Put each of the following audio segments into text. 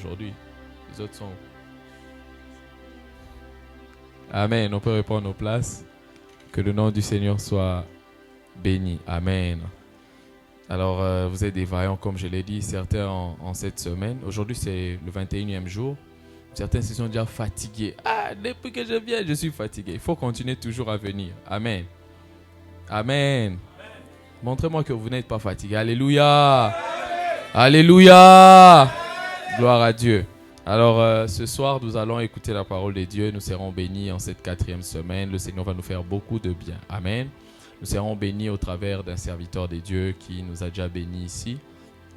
aujourd'hui. Les autres sont... Amen. On peut reprendre nos places. Que le nom du Seigneur soit béni. Amen. Alors, vous êtes des vaillants, comme je l'ai dit, certains en cette semaine. Aujourd'hui, c'est le 21e jour. Certains se sont déjà fatigués. Ah, depuis que je viens, je suis fatigué. Il faut continuer toujours à venir. Amen. Amen. Montrez-moi que vous n'êtes pas fatigué. Alléluia. Alléluia. Gloire à Dieu. Alors, ce soir, nous allons écouter la parole de Dieu. Nous serons bénis en cette 4e semaine. Le Seigneur va nous faire beaucoup de bien. Amen. Nous serons bénis au travers d'un serviteur de Dieu qui nous a déjà bénis ici.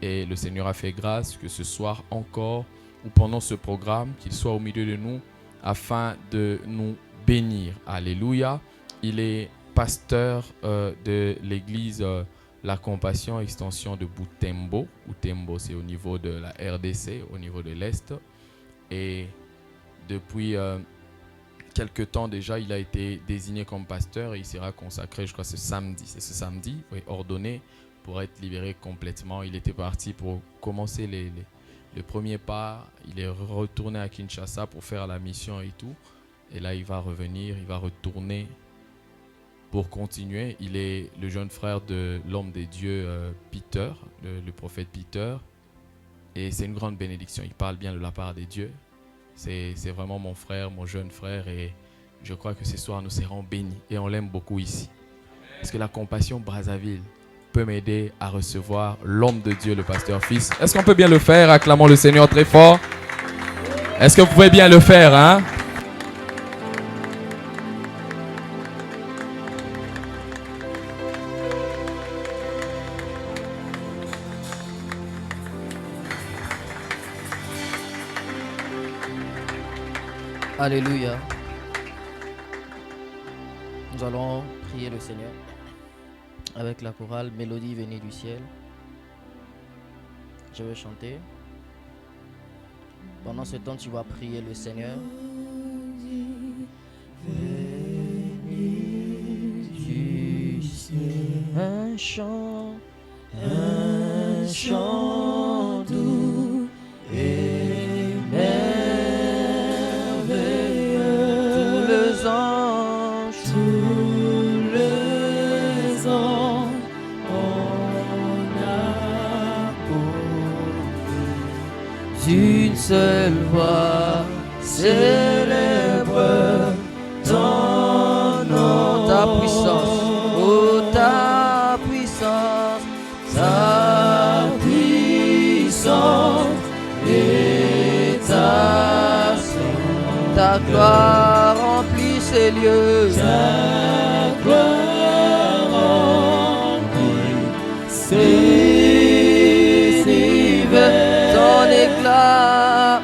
Et le Seigneur a fait grâce que ce soir encore, ou pendant ce programme, qu'il soit au milieu de nous afin de nous bénir. Alléluia. Il est pasteur de l'église La Compassion, extension de Butembo. Butembo, c'est au niveau de la RDC, au niveau de l'Est. Et depuis quelque temps déjà, il a été désigné comme pasteur et il sera consacré, je crois, ce samedi. C'est ce samedi, oui, ordonné pour être libéré complètement. Il était parti pour commencer les premiers pas. Il est retourné à Kinshasa pour faire la mission et tout. Et là, il va revenir, il va retourner pour continuer. Il est le jeune frère de l'homme de Dieu, Peter, le prophète Peter. Et c'est une grande bénédiction. Il parle bien de la part de Dieu. C'est vraiment mon frère, mon jeune frère. Et je crois que ce soir, nous serons bénis. Et on l'aime beaucoup ici. Parce que la compassion Brazzaville peut m'aider à recevoir l'homme de Dieu, le pasteur fils. Est-ce qu'on peut bien le faire? Acclamons le Seigneur très fort. Est-ce que vous pouvez bien le faire, hein? Alléluia. Nous allons prier le Seigneur avec la chorale Mélodie venue du ciel. Je vais chanter. Pendant ce temps, tu vas prier le Seigneur. Venue du ciel. Un chant doux et merveilleux. Tous les anges en apôtres, une seule voix célèbre ton nom, ta puissance, oh ta puissance et ta gloire remplit ces lieux, ta gloire remplit ces univers, ton éclat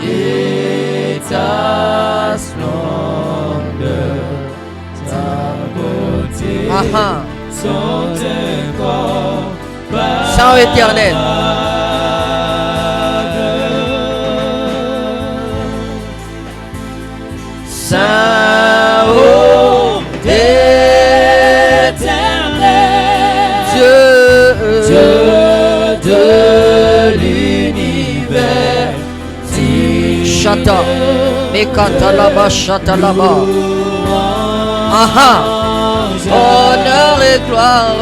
et ta splendeur, ta beauté sont incroyables, chant éternel. Saint, ô éternel, Dieu de l'univers, chata, mekata là-bas, chata là-bas. Honneur et gloire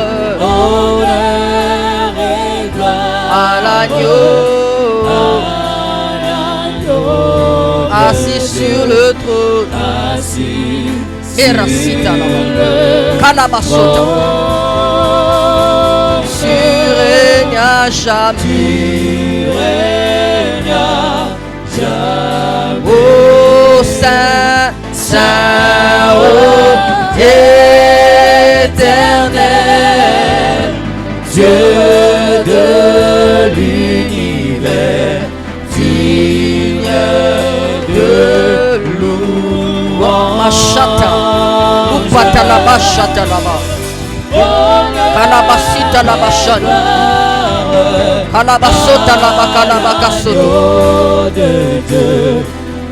à l'agneau, assis sur le trône, Erasita là-bas, Kalabasota, tu règnes à jamais, oh Saint, Saint, oh éternel, Dieu de l'univers, digne de louange. Machata, Upata la bachata là-bas, Kalabasita la bachata, Kalabasota là-bas, Kalabakasoto, de Dieu,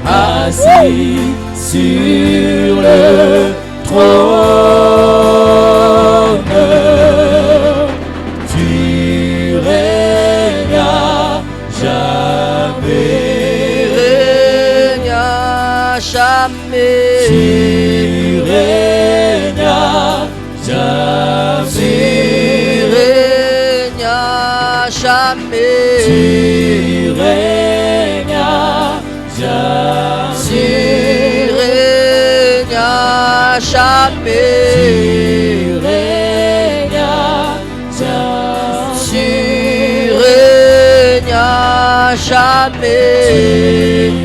assis sur le trône, tu règnes. jamais. Tu régnas jamais. Tu régnas jamais. Tu régnas jamais. Tu régnas jamais. Tu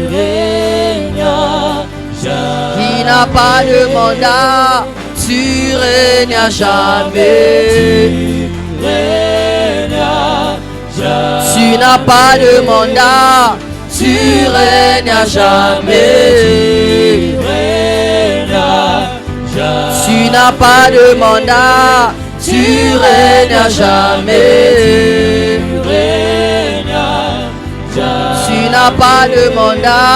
régnas jamais. Tu régnas jamais. Tu régnas jamais. Qui n'a pas de mandat, tu régnas jamais. Tu régnas jamais. Tu n'as pas de mandat, tu régnas jamais. Tu n'as pas de mandat, tu régnas jamais. Tu n'as pas de mandat,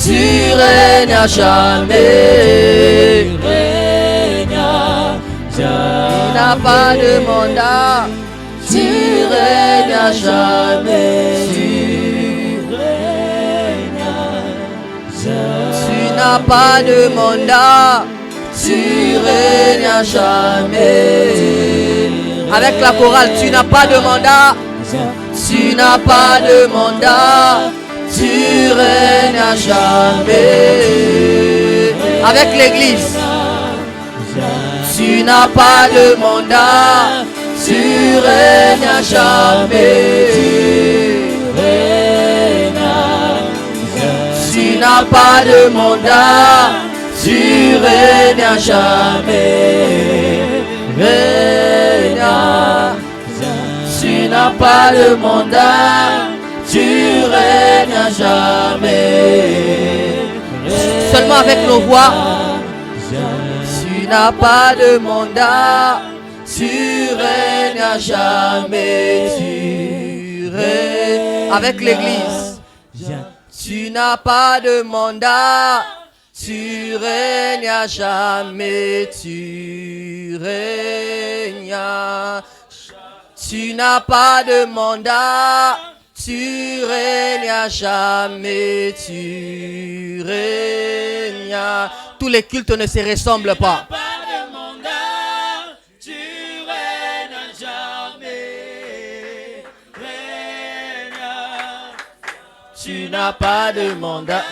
tu régnas jamais. Tu n'as pas de mandat, tu régnas jamais. Tu n'as pas de mandat, tu régnas jamais. Avec la chorale, tu n'as pas de mandat, tu n'as pas de mandat, tu régnas jamais. Avec l'église, tu n'as pas de mandat, tu régnas jamais. Tu n'as pas de mandat, tu régnas jamais. Régnas. Tu n'as pas de mandat, tu régnas jamais. Seulement avec nos voix. Tu n'as pas de mandat, tu régnas jamais. Tu régnes. Avec l'église. Tu n'as pas de mandat, tu régnas jamais. Tu régnas. Tu n'as pas de mandat, tu régnas jamais. Tu régnas. Tous les cultes ne se ressemblent pas. Tu n'as pas de mandat,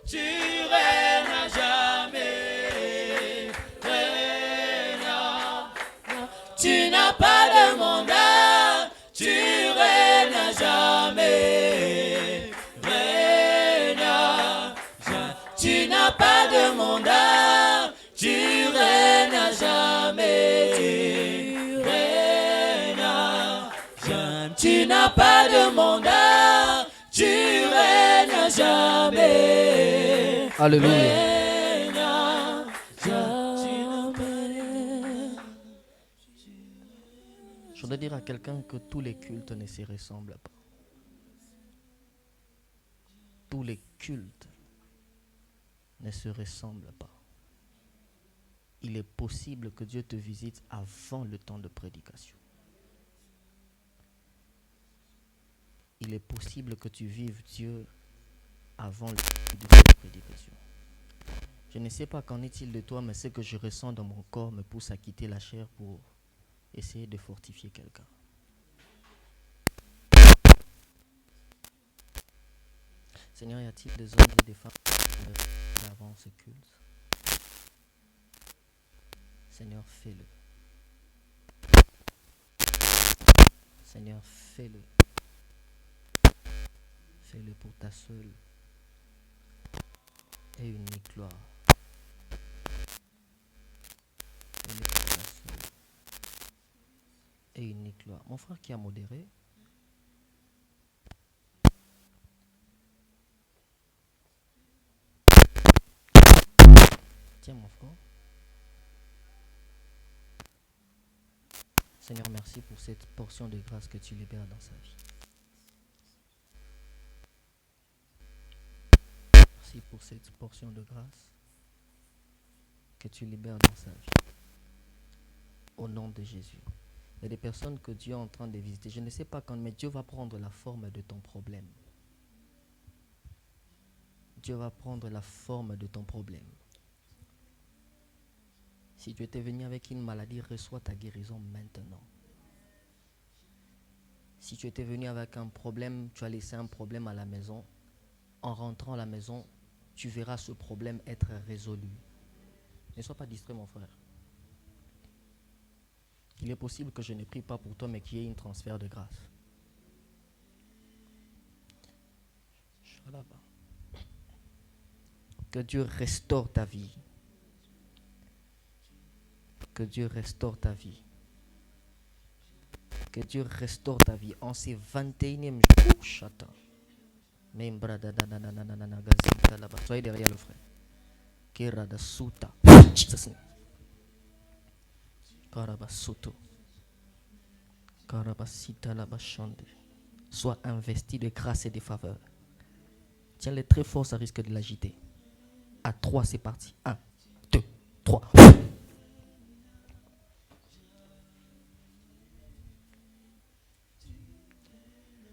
tu régnas jamais. Tu n'as pas de mandat, tu régnas jamais. Tu n'as pas de mandat, tu régnas jamais. Tu n'as pas de mandat, tu régnes jamais. Alléluia. Je voudrais dire à quelqu'un que tous les cultes ne se ressemblent pas. Tous les cultes ne se ressemblent pas. Il est possible que Dieu te visite avant le temps de prédication. Il est possible que tu vives Dieu avant le temps de prédication. Je ne sais pas qu'en est-il de toi, mais ce que je ressens dans mon corps me pousse à quitter la chair pour essayer de fortifier quelqu'un. Seigneur, y a-t-il des hommes et des femmes qui avant ce culte? Seigneur, fais-le. Seigneur, fais-le. Fais-le pour ta seule et unique gloire. Fais-le pour ta seule et unique gloire. Mon frère qui a modéré, tiens mon frère. Seigneur, merci pour cette portion de grâce que tu libères dans sa vie. Merci pour cette portion de grâce que tu libères dans sa vie. Au nom de Jésus. Il y a des personnes que Dieu est en train de visiter. Je ne sais pas quand, mais Dieu va prendre la forme de ton problème. Dieu va prendre la forme de ton problème. Si tu étais venu avec une maladie, reçois ta guérison maintenant. Si tu étais venu avec un problème, tu as laissé un problème à la maison. En rentrant à la maison, tu verras ce problème être résolu. Ne sois pas distrait, mon frère. Il est possible que je ne prie pas pour toi, mais qu'il y ait un transfert de grâce. Que Dieu restaure ta vie. Que Dieu restaure ta vie. Que Dieu restaure ta vie en ces 21e jours. Chata. Soyez derrière le frère. Kerada Suta. Jesus name. Karabasuto. Karabasita Labashande. Sois investi de grâce et de faveur. Tiens-les très fort, ça risque de l'agiter. À 3, c'est parti. 1, 2, 3.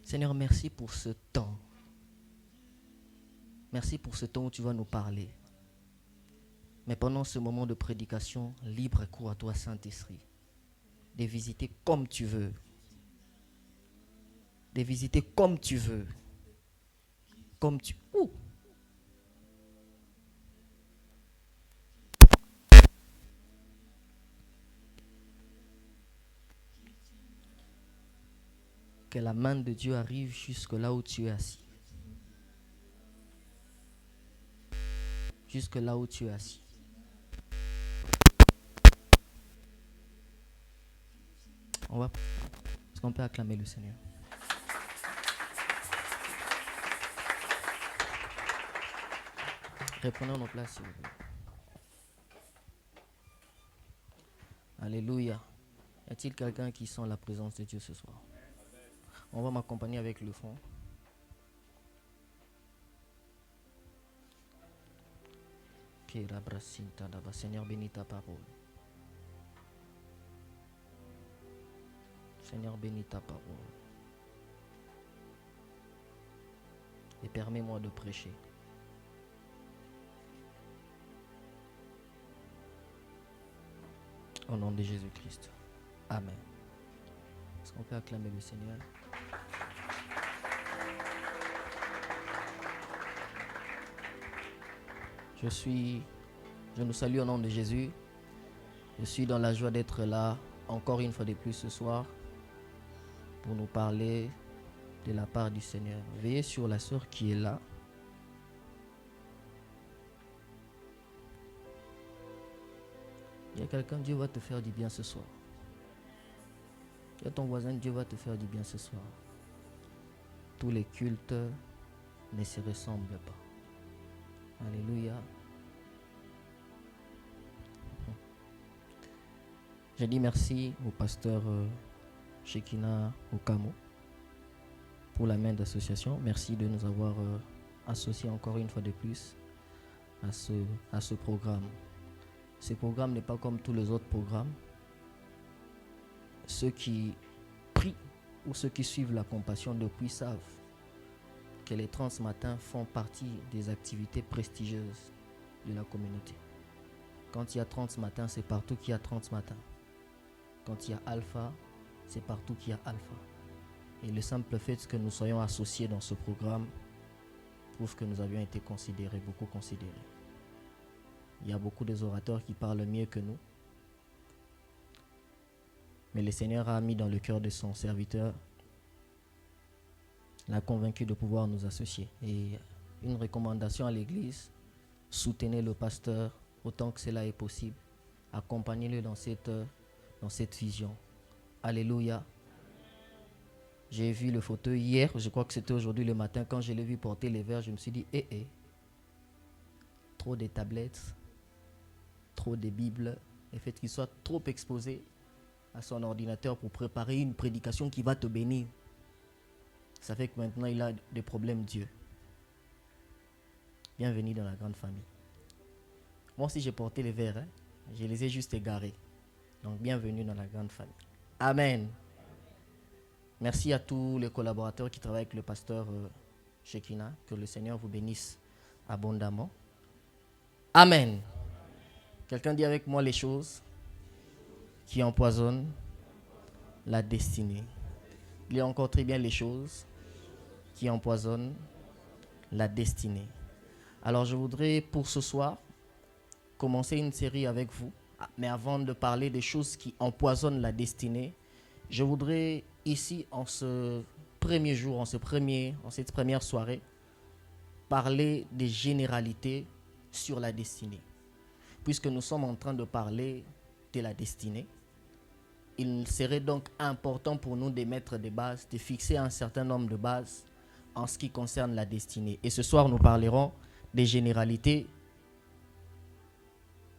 Seigneur, merci pour ce temps. Merci pour ce temps où tu vas nous parler. Mais pendant ce moment de prédication, libre cours à toi, Saint-Esprit, de visiter comme tu veux. De visiter comme tu veux. Comme tu... Ouh. Que la main de Dieu arrive jusque là où tu es assis. Jusque là où tu es assis. Est-ce qu'on peut acclamer le Seigneur? Reprenons nos places, s'il vous plaît. Alléluia. Y a-t-il quelqu'un qui sent la présence de Dieu ce soir? On va m'accompagner avec le fond. Seigneur, bénis ta parole. Seigneur, bénis ta parole. Et permets-moi de prêcher. Au nom de Jésus-Christ. Amen. Est-ce qu'on peut acclamer le Seigneur? Je nous salue au nom de Jésus. Je suis dans la joie d'être là encore une fois de plus ce soir pour nous parler de la part du Seigneur. Veillez sur la sœur qui est là. Il y a quelqu'un, Dieu va te faire du bien ce soir. Il y a ton voisin, Dieu va te faire du bien ce soir. Tous les cultes ne se ressemblent pas. Alléluia. Je dis merci au pasteur Shekina Okamo pour la main d'association. Merci de nous avoir associés encore une fois de plus à ce programme. Ce programme n'est pas comme tous les autres programmes. Ceux qui prient ou ceux qui suivent la compassion depuis savent que les trans-matins font partie des activités prestigieuses de la communauté. Quand il y a trans-matins, c'est partout qu'il y a trans-matins. Quand il y a alpha, c'est partout qu'il y a alpha. Et le simple fait que nous soyons associés dans ce programme prouve que nous avions été considérés, beaucoup considérés. Il y a beaucoup des orateurs qui parlent mieux que nous. Mais le Seigneur a mis dans le cœur de son serviteur, l'a convaincu de pouvoir nous associer. Et une recommandation à l'Église, soutenez le pasteur autant que cela est possible. Accompagnez-le dans cette vision. Alléluia. J'ai vu le fauteuil hier, je crois que c'était aujourd'hui le matin, quand je l'ai vu porter les verres, je me suis dit, trop de tablettes, trop de Bibles, le fait qu'il soit trop exposé à son ordinateur pour préparer une prédication qui va te bénir. Ça fait que maintenant il a des problèmes Dieu. Bienvenue dans la grande famille. Moi aussi j'ai porté les verres, je les ai juste égarés. Donc bienvenue dans la grande famille. Amen. Merci à tous les collaborateurs qui travaillent avec le pasteur Shekina. Que le Seigneur vous bénisse abondamment. Amen. Quelqu'un dit avec moi les choses qui empoisonnent la destinée. Il y a encore très bien les choses qui empoisonnent la destinée. Alors je voudrais pour ce soir commencer une série avec vous. Mais avant de parler des choses qui empoisonnent la destinée, je voudrais ici en ce premier jour, en cette première soirée, parler des généralités sur la destinée. Puisque nous sommes en train de parler de la destinée, il serait donc important pour nous de mettre des bases, de fixer un certain nombre de bases en ce qui concerne la destinée. Et ce soir, nous parlerons des généralités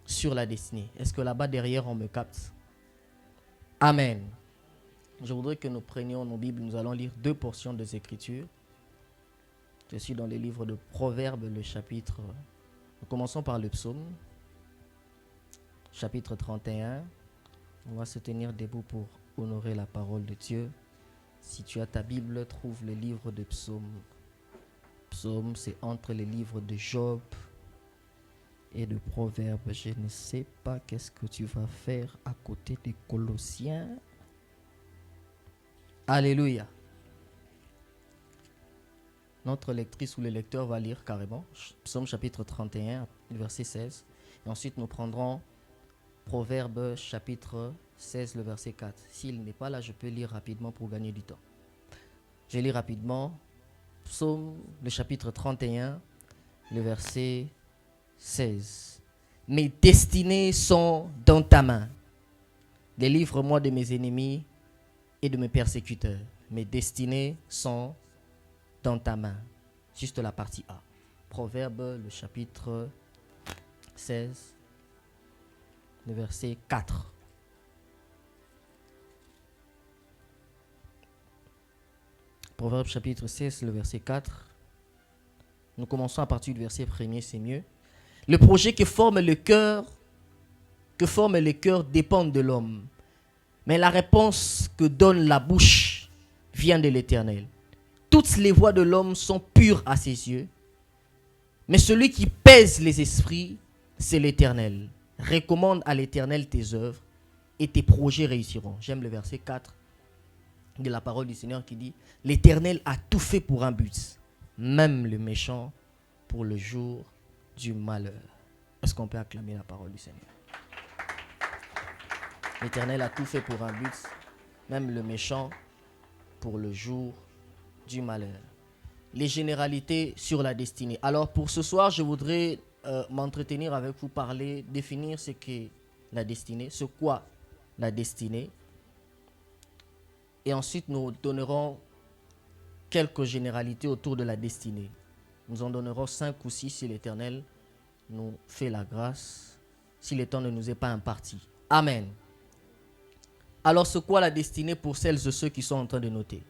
sur la destinée. Est-ce que là-bas derrière on me capte? Amen. Je voudrais que nous prenions nos Bibles. Nous allons lire 2 portions des Écritures. Je suis dans les livres de Proverbes, le chapitre. Nous commençons par le psaume, chapitre 31. On va se tenir debout pour honorer la parole de Dieu. Si tu as ta Bible, trouve le livre de psaume. Psaume, c'est entre les livres de Job et de Proverbes. Je ne sais pas qu'est-ce que tu vas faire à côté des Colossiens. Alléluia. Notre lectrice ou le lecteur va lire carrément Psaume chapitre 31, verset 16. Et ensuite, nous prendrons Proverbes chapitre 16, le verset 4. S'il n'est pas là, je peux lire rapidement pour gagner du temps. Je lis rapidement Psaume, le chapitre 31, le verset 16. Mes destinées sont dans ta main. Délivre-moi de mes ennemis et de mes persécuteurs. Mes destinées sont dans ta main. Juste la partie A. Proverbe, le chapitre 16, le verset 4. Proverbe chapitre 16, le verset 4. Nous commençons à partir du verset 1er, c'est mieux. Le projet que forme le cœur dépend de l'homme. Mais la réponse que donne la bouche vient de l'Éternel. Toutes les voies de l'homme sont pures à ses yeux. Mais celui qui pèse les esprits, c'est l'Éternel. Recommande à l'Éternel tes œuvres et tes projets réussiront. J'aime le verset 4 de la parole du Seigneur qui dit « L'Éternel a tout fait pour un but, même le méchant pour le jour du malheur. » Est-ce qu'on peut acclamer la parole du Seigneur? L'Éternel a tout fait pour un but, même le méchant pour le jour du malheur. Les généralités sur la destinée. Alors pour ce soir, je voudrais m'entretenir avec vous, parler, définir ce qu'est la destinée, ce qu'est la destinée. Et ensuite, nous donnerons quelques généralités autour de la destinée. Nous en donnerons 5 ou 6 si l'Éternel nous fait la grâce, si le temps ne nous est pas imparti. Amen. Alors, c'est quoi la destinée pour celles et ceux qui sont en train de noter?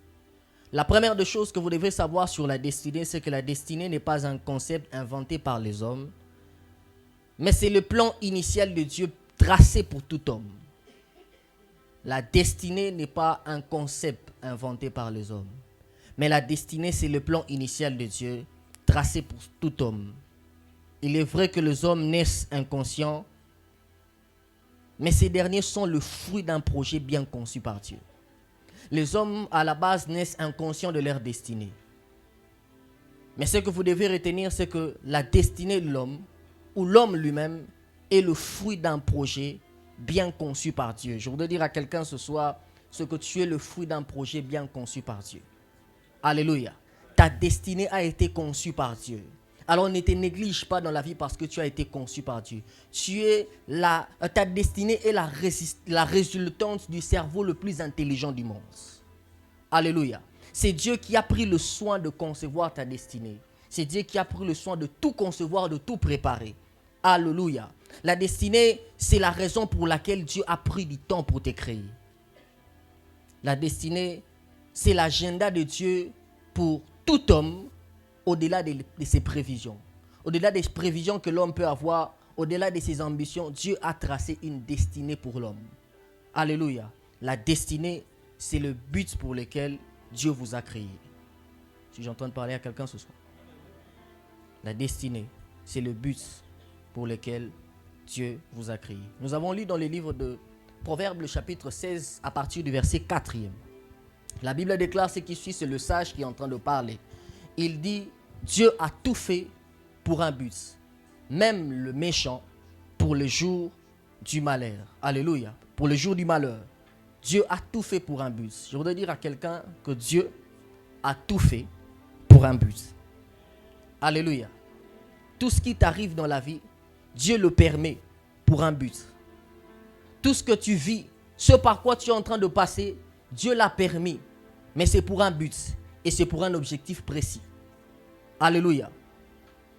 La première des choses que vous devez savoir sur la destinée, c'est que la destinée n'est pas un concept inventé par les hommes, mais c'est le plan initial de Dieu tracé pour tout homme. La destinée n'est pas un concept inventé par les hommes, mais la destinée, c'est le plan initial de Dieu tracé pour tout homme. Il est vrai que les hommes naissent inconscients, mais ces derniers sont le fruit d'un projet bien conçu par Dieu. Les hommes, à la base, naissent inconscients de leur destinée. Mais ce que vous devez retenir, c'est que la destinée de l'homme, ou l'homme lui-même, est le fruit d'un projet bien conçu par Dieu. Je voudrais dire à quelqu'un ce soir, ce que tu es le fruit d'un projet bien conçu par Dieu. Alléluia. Ta destinée a été conçue par Dieu. Alors ne te néglige pas dans la vie parce que tu as été conçu par Dieu. Ta destinée est la résultante du cerveau le plus intelligent du monde. Alléluia. C'est Dieu qui a pris le soin de concevoir ta destinée. C'est Dieu qui a pris le soin de tout concevoir, de tout préparer. Alléluia. La destinée, c'est la raison pour laquelle Dieu a pris du temps pour te créer. La destinée, c'est l'agenda de Dieu pour tout homme, au-delà de ses prévisions. Au-delà des prévisions que l'homme peut avoir, au-delà de ses ambitions, Dieu a tracé une destinée pour l'homme. Alléluia. La destinée, c'est le but pour lequel Dieu vous a créé. Si j'entends parler à quelqu'un ce soir. La destinée, c'est le but pour lequel Dieu vous a créé. Nous avons lu dans le livre de Proverbes, le chapitre 16, à partir du verset 4e. La Bible déclare ce qui suit, c'est le sage qui est en train de parler. Il dit, Dieu a tout fait pour un but, même le méchant pour le jour du malheur. Alléluia. Pour le jour du malheur. Dieu a tout fait pour un but. Je voudrais dire à quelqu'un que Dieu a tout fait pour un but. Alléluia. Tout ce qui t'arrive dans la vie, Dieu le permet pour un but. Tout ce que tu vis, ce par quoi tu es en train de passer, Dieu l'a permis. Mais c'est pour un but et c'est pour un objectif précis. Alléluia.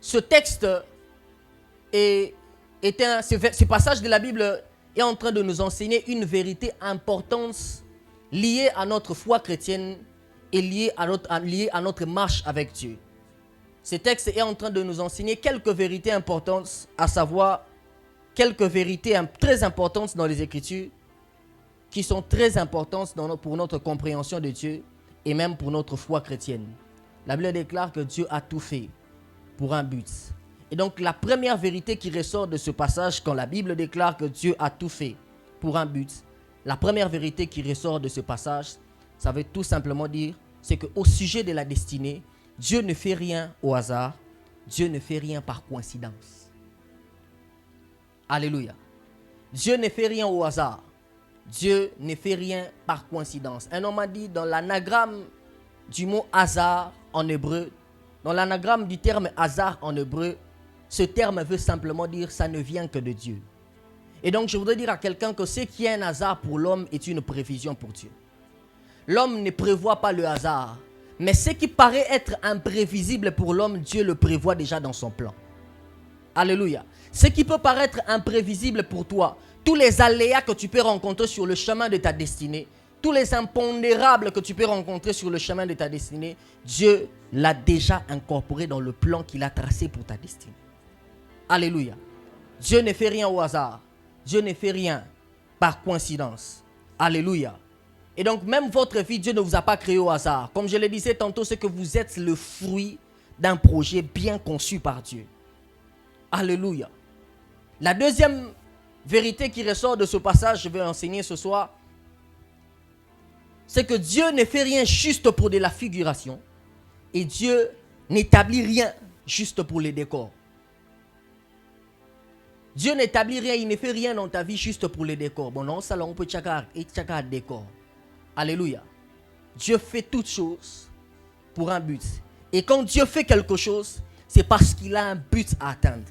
Ce texte ce passage de la Bible est en train de nous enseigner une vérité importante liée à notre foi chrétienne et liée à notre marche avec Dieu. Ce texte est en train de nous enseigner quelques vérités importantes, à savoir quelques vérités très importantes dans les Écritures qui sont très importantes pour notre compréhension de Dieu et même pour notre foi chrétienne. La Bible déclare que Dieu a tout fait pour un but. Et donc la première vérité qui ressort de ce passage, quand la Bible déclare que Dieu a tout fait pour un but, la première vérité qui ressort de ce passage, ça veut tout simplement dire, c'est qu'au sujet de la destinée, Dieu ne fait rien au hasard, Dieu ne fait rien par coïncidence. Alléluia. Dieu ne fait rien au hasard, Dieu ne fait rien par coïncidence. Un homme a dit dans l'anagramme du mot hasard en hébreu, dans l'anagramme du terme hasard en hébreu, ce terme veut simplement dire ça ne vient que de Dieu. Et donc je voudrais dire à quelqu'un que ce qui est un hasard pour l'homme est une prévision pour Dieu. L'homme ne prévoit pas le hasard, mais ce qui paraît être imprévisible pour l'homme, Dieu le prévoit déjà dans son plan. Alléluia. Ce qui peut paraître imprévisible pour toi, tous les aléas que tu peux rencontrer sur le chemin de ta destinée, tous les impondérables que tu peux rencontrer sur le chemin de ta destinée, Dieu l'a déjà incorporé dans le plan qu'il a tracé pour ta destinée. Alléluia. Dieu ne fait rien au hasard. Dieu ne fait rien par coïncidence. Alléluia. Et donc même votre vie, Dieu ne vous a pas créé au hasard. Comme je le disais tantôt, c'est que vous êtes le fruit d'un projet bien conçu par Dieu. Alléluia. La deuxième vérité qui ressort de ce passage, je vais enseigner ce soir, c'est que Dieu ne fait rien juste pour de la figuration et Dieu n'établit rien juste pour les décors. Dieu n'établit rien, il ne fait rien dans ta vie juste pour les décors. Bon non, ça là on peut tchaka décor. Alléluia. Dieu fait toutes choses pour un but. Et quand Dieu fait quelque chose, c'est parce qu'il a un but à atteindre.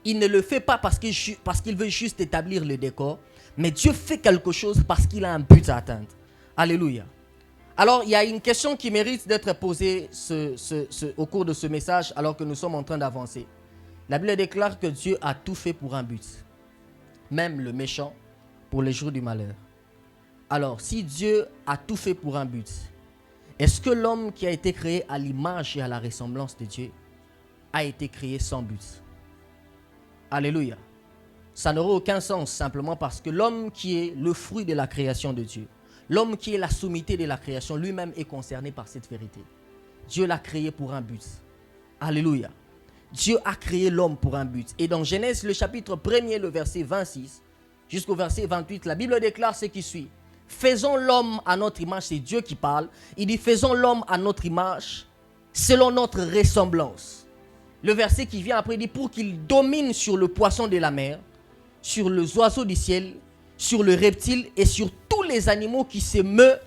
Il ne le fait pas parce qu'il veut juste établir le décor, mais Dieu fait quelque chose parce qu'il a un but à atteindre. Alléluia. Alors, il y a une question qui mérite d'être posée au cours de ce message alors que nous sommes en train d'avancer. La Bible déclare que Dieu a tout fait pour un but, même le méchant pour les jours du malheur. Alors, si Dieu a tout fait pour un but, est-ce que l'homme qui a été créé à l'image et à la ressemblance de Dieu a été créé sans but? Alléluia. Ça n'aurait aucun sens simplement parce que l'homme qui est le fruit de la création de Dieu, l'homme qui est la sommité de la création, lui-même est concerné par cette vérité. Dieu l'a créé pour un but. Alléluia. Dieu a créé l'homme pour un but. Et dans Genèse, le chapitre 1er, le verset 26, jusqu'au verset 28, la Bible déclare ce qui suit. Faisons l'homme à notre image, c'est Dieu qui parle. Il dit, faisons l'homme à notre image, selon notre ressemblance. Le verset qui vient après dit, pour qu'il domine sur le poisson de la mer, sur les oiseaux du ciel, sur le reptile et sur tous les animaux qui se meuvent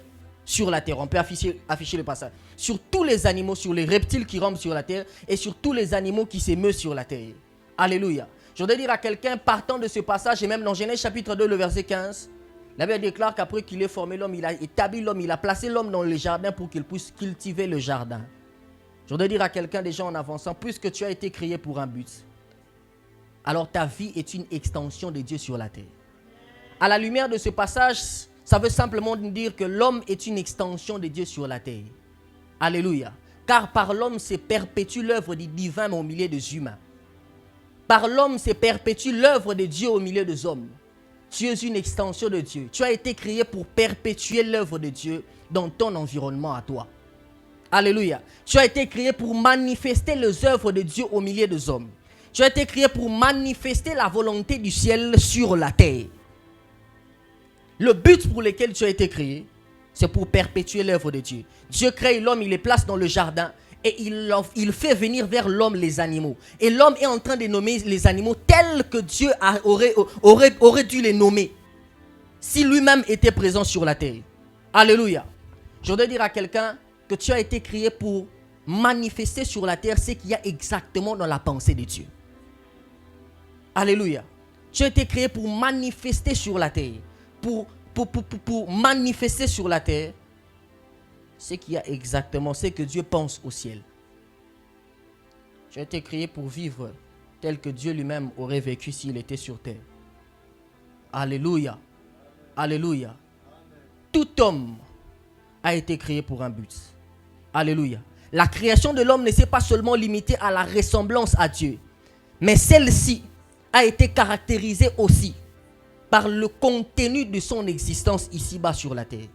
sur la terre. On peut afficher le passage. Sur tous les animaux, sur les reptiles qui rampent sur la terre et sur tous les animaux qui se meuvent sur la terre. Alléluia. Je voudrais dire à quelqu'un, partant de ce passage, et même dans Genèse chapitre 2, le verset 15, la Bible déclare qu'après qu'il ait formé l'homme, il a établi l'homme, il a placé l'homme dans le jardin pour qu'il puisse cultiver le jardin. Je voudrais dire à quelqu'un déjà en avançant, puisque tu as été créé pour un but, alors ta vie est une extension de Dieu sur la terre. À la lumière de ce passage, ça veut simplement dire que l'homme est une extension de Dieu sur la terre. Alléluia. Car par l'homme se perpétue l'œuvre du divin au milieu des humains. Par l'homme se perpétue l'œuvre de Dieu au milieu des hommes. Tu es une extension de Dieu. Tu as été créé pour perpétuer l'œuvre de Dieu dans ton environnement à toi. Alléluia. Tu as été créé pour manifester les œuvres de Dieu au milieu des hommes. Tu as été créé pour manifester la volonté du ciel sur la terre. Le but pour lequel tu as été créé, c'est pour perpétuer l'œuvre de Dieu. Dieu crée l'homme, il les place dans le jardin et il fait venir vers l'homme les animaux. Et l'homme est en train de nommer les animaux tels que Dieu aurait dû les nommer si lui-même était présent sur la terre. Alléluia. Je voudrais dire à quelqu'un que tu as été créé pour manifester sur la terre ce qu'il y a exactement dans la pensée de Dieu. Alléluia. Tu as été créé pour manifester sur la terre. Pour manifester sur la terre ce qu'il y a exactement, ce que Dieu pense au ciel. Tu as été créé pour vivre tel que Dieu lui-même aurait vécu s'il était sur terre. Alléluia. Alléluia. Tout homme a été créé pour un but. Alléluia. La création de l'homme ne s'est pas seulement limitée à la ressemblance à Dieu, mais celle-ci a été caractérisée aussi par le contenu de son existence ici-bas sur la terre.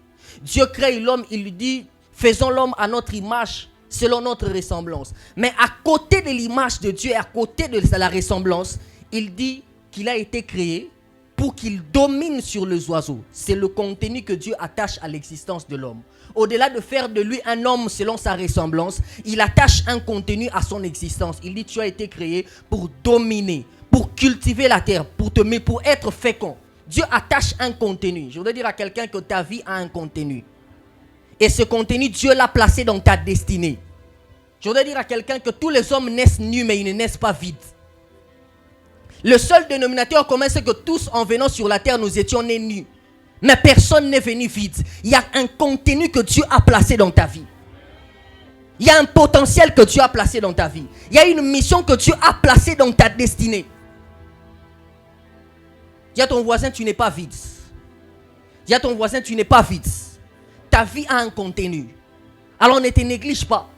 Dieu crée l'homme, il lui dit, faisons l'homme à notre image, selon notre ressemblance. Mais à côté de l'image de Dieu, à côté de la ressemblance, il dit qu'il a été créé pour qu'il domine sur les oiseaux. C'est le contenu que Dieu attache à l'existence de l'homme. Au-delà de faire de lui un homme selon sa ressemblance, il attache un contenu à son existence. Il dit, tu as été créé pour dominer, pour cultiver la terre, pour être fécond. Dieu attache un contenu. Je voudrais dire à quelqu'un que ta vie a un contenu. Et ce contenu, Dieu l'a placé dans ta destinée. Je voudrais dire à quelqu'un que tous les hommes naissent nus, mais ils ne naissent pas vides. Le seul dénominateur commun, c'est que tous, en venant sur la terre, nous étions nés nus. Mais personne n'est venu vide. Il y a un contenu que Dieu a placé dans ta vie. Il y a un potentiel que Dieu a placé dans ta vie. Il y a une mission que Dieu a placée dans ta destinée. Dis à ton voisin, tu n'es pas vide. Dis à ton voisin, tu n'es pas vide. Ta vie a un contenu. Alors ne te néglige pas.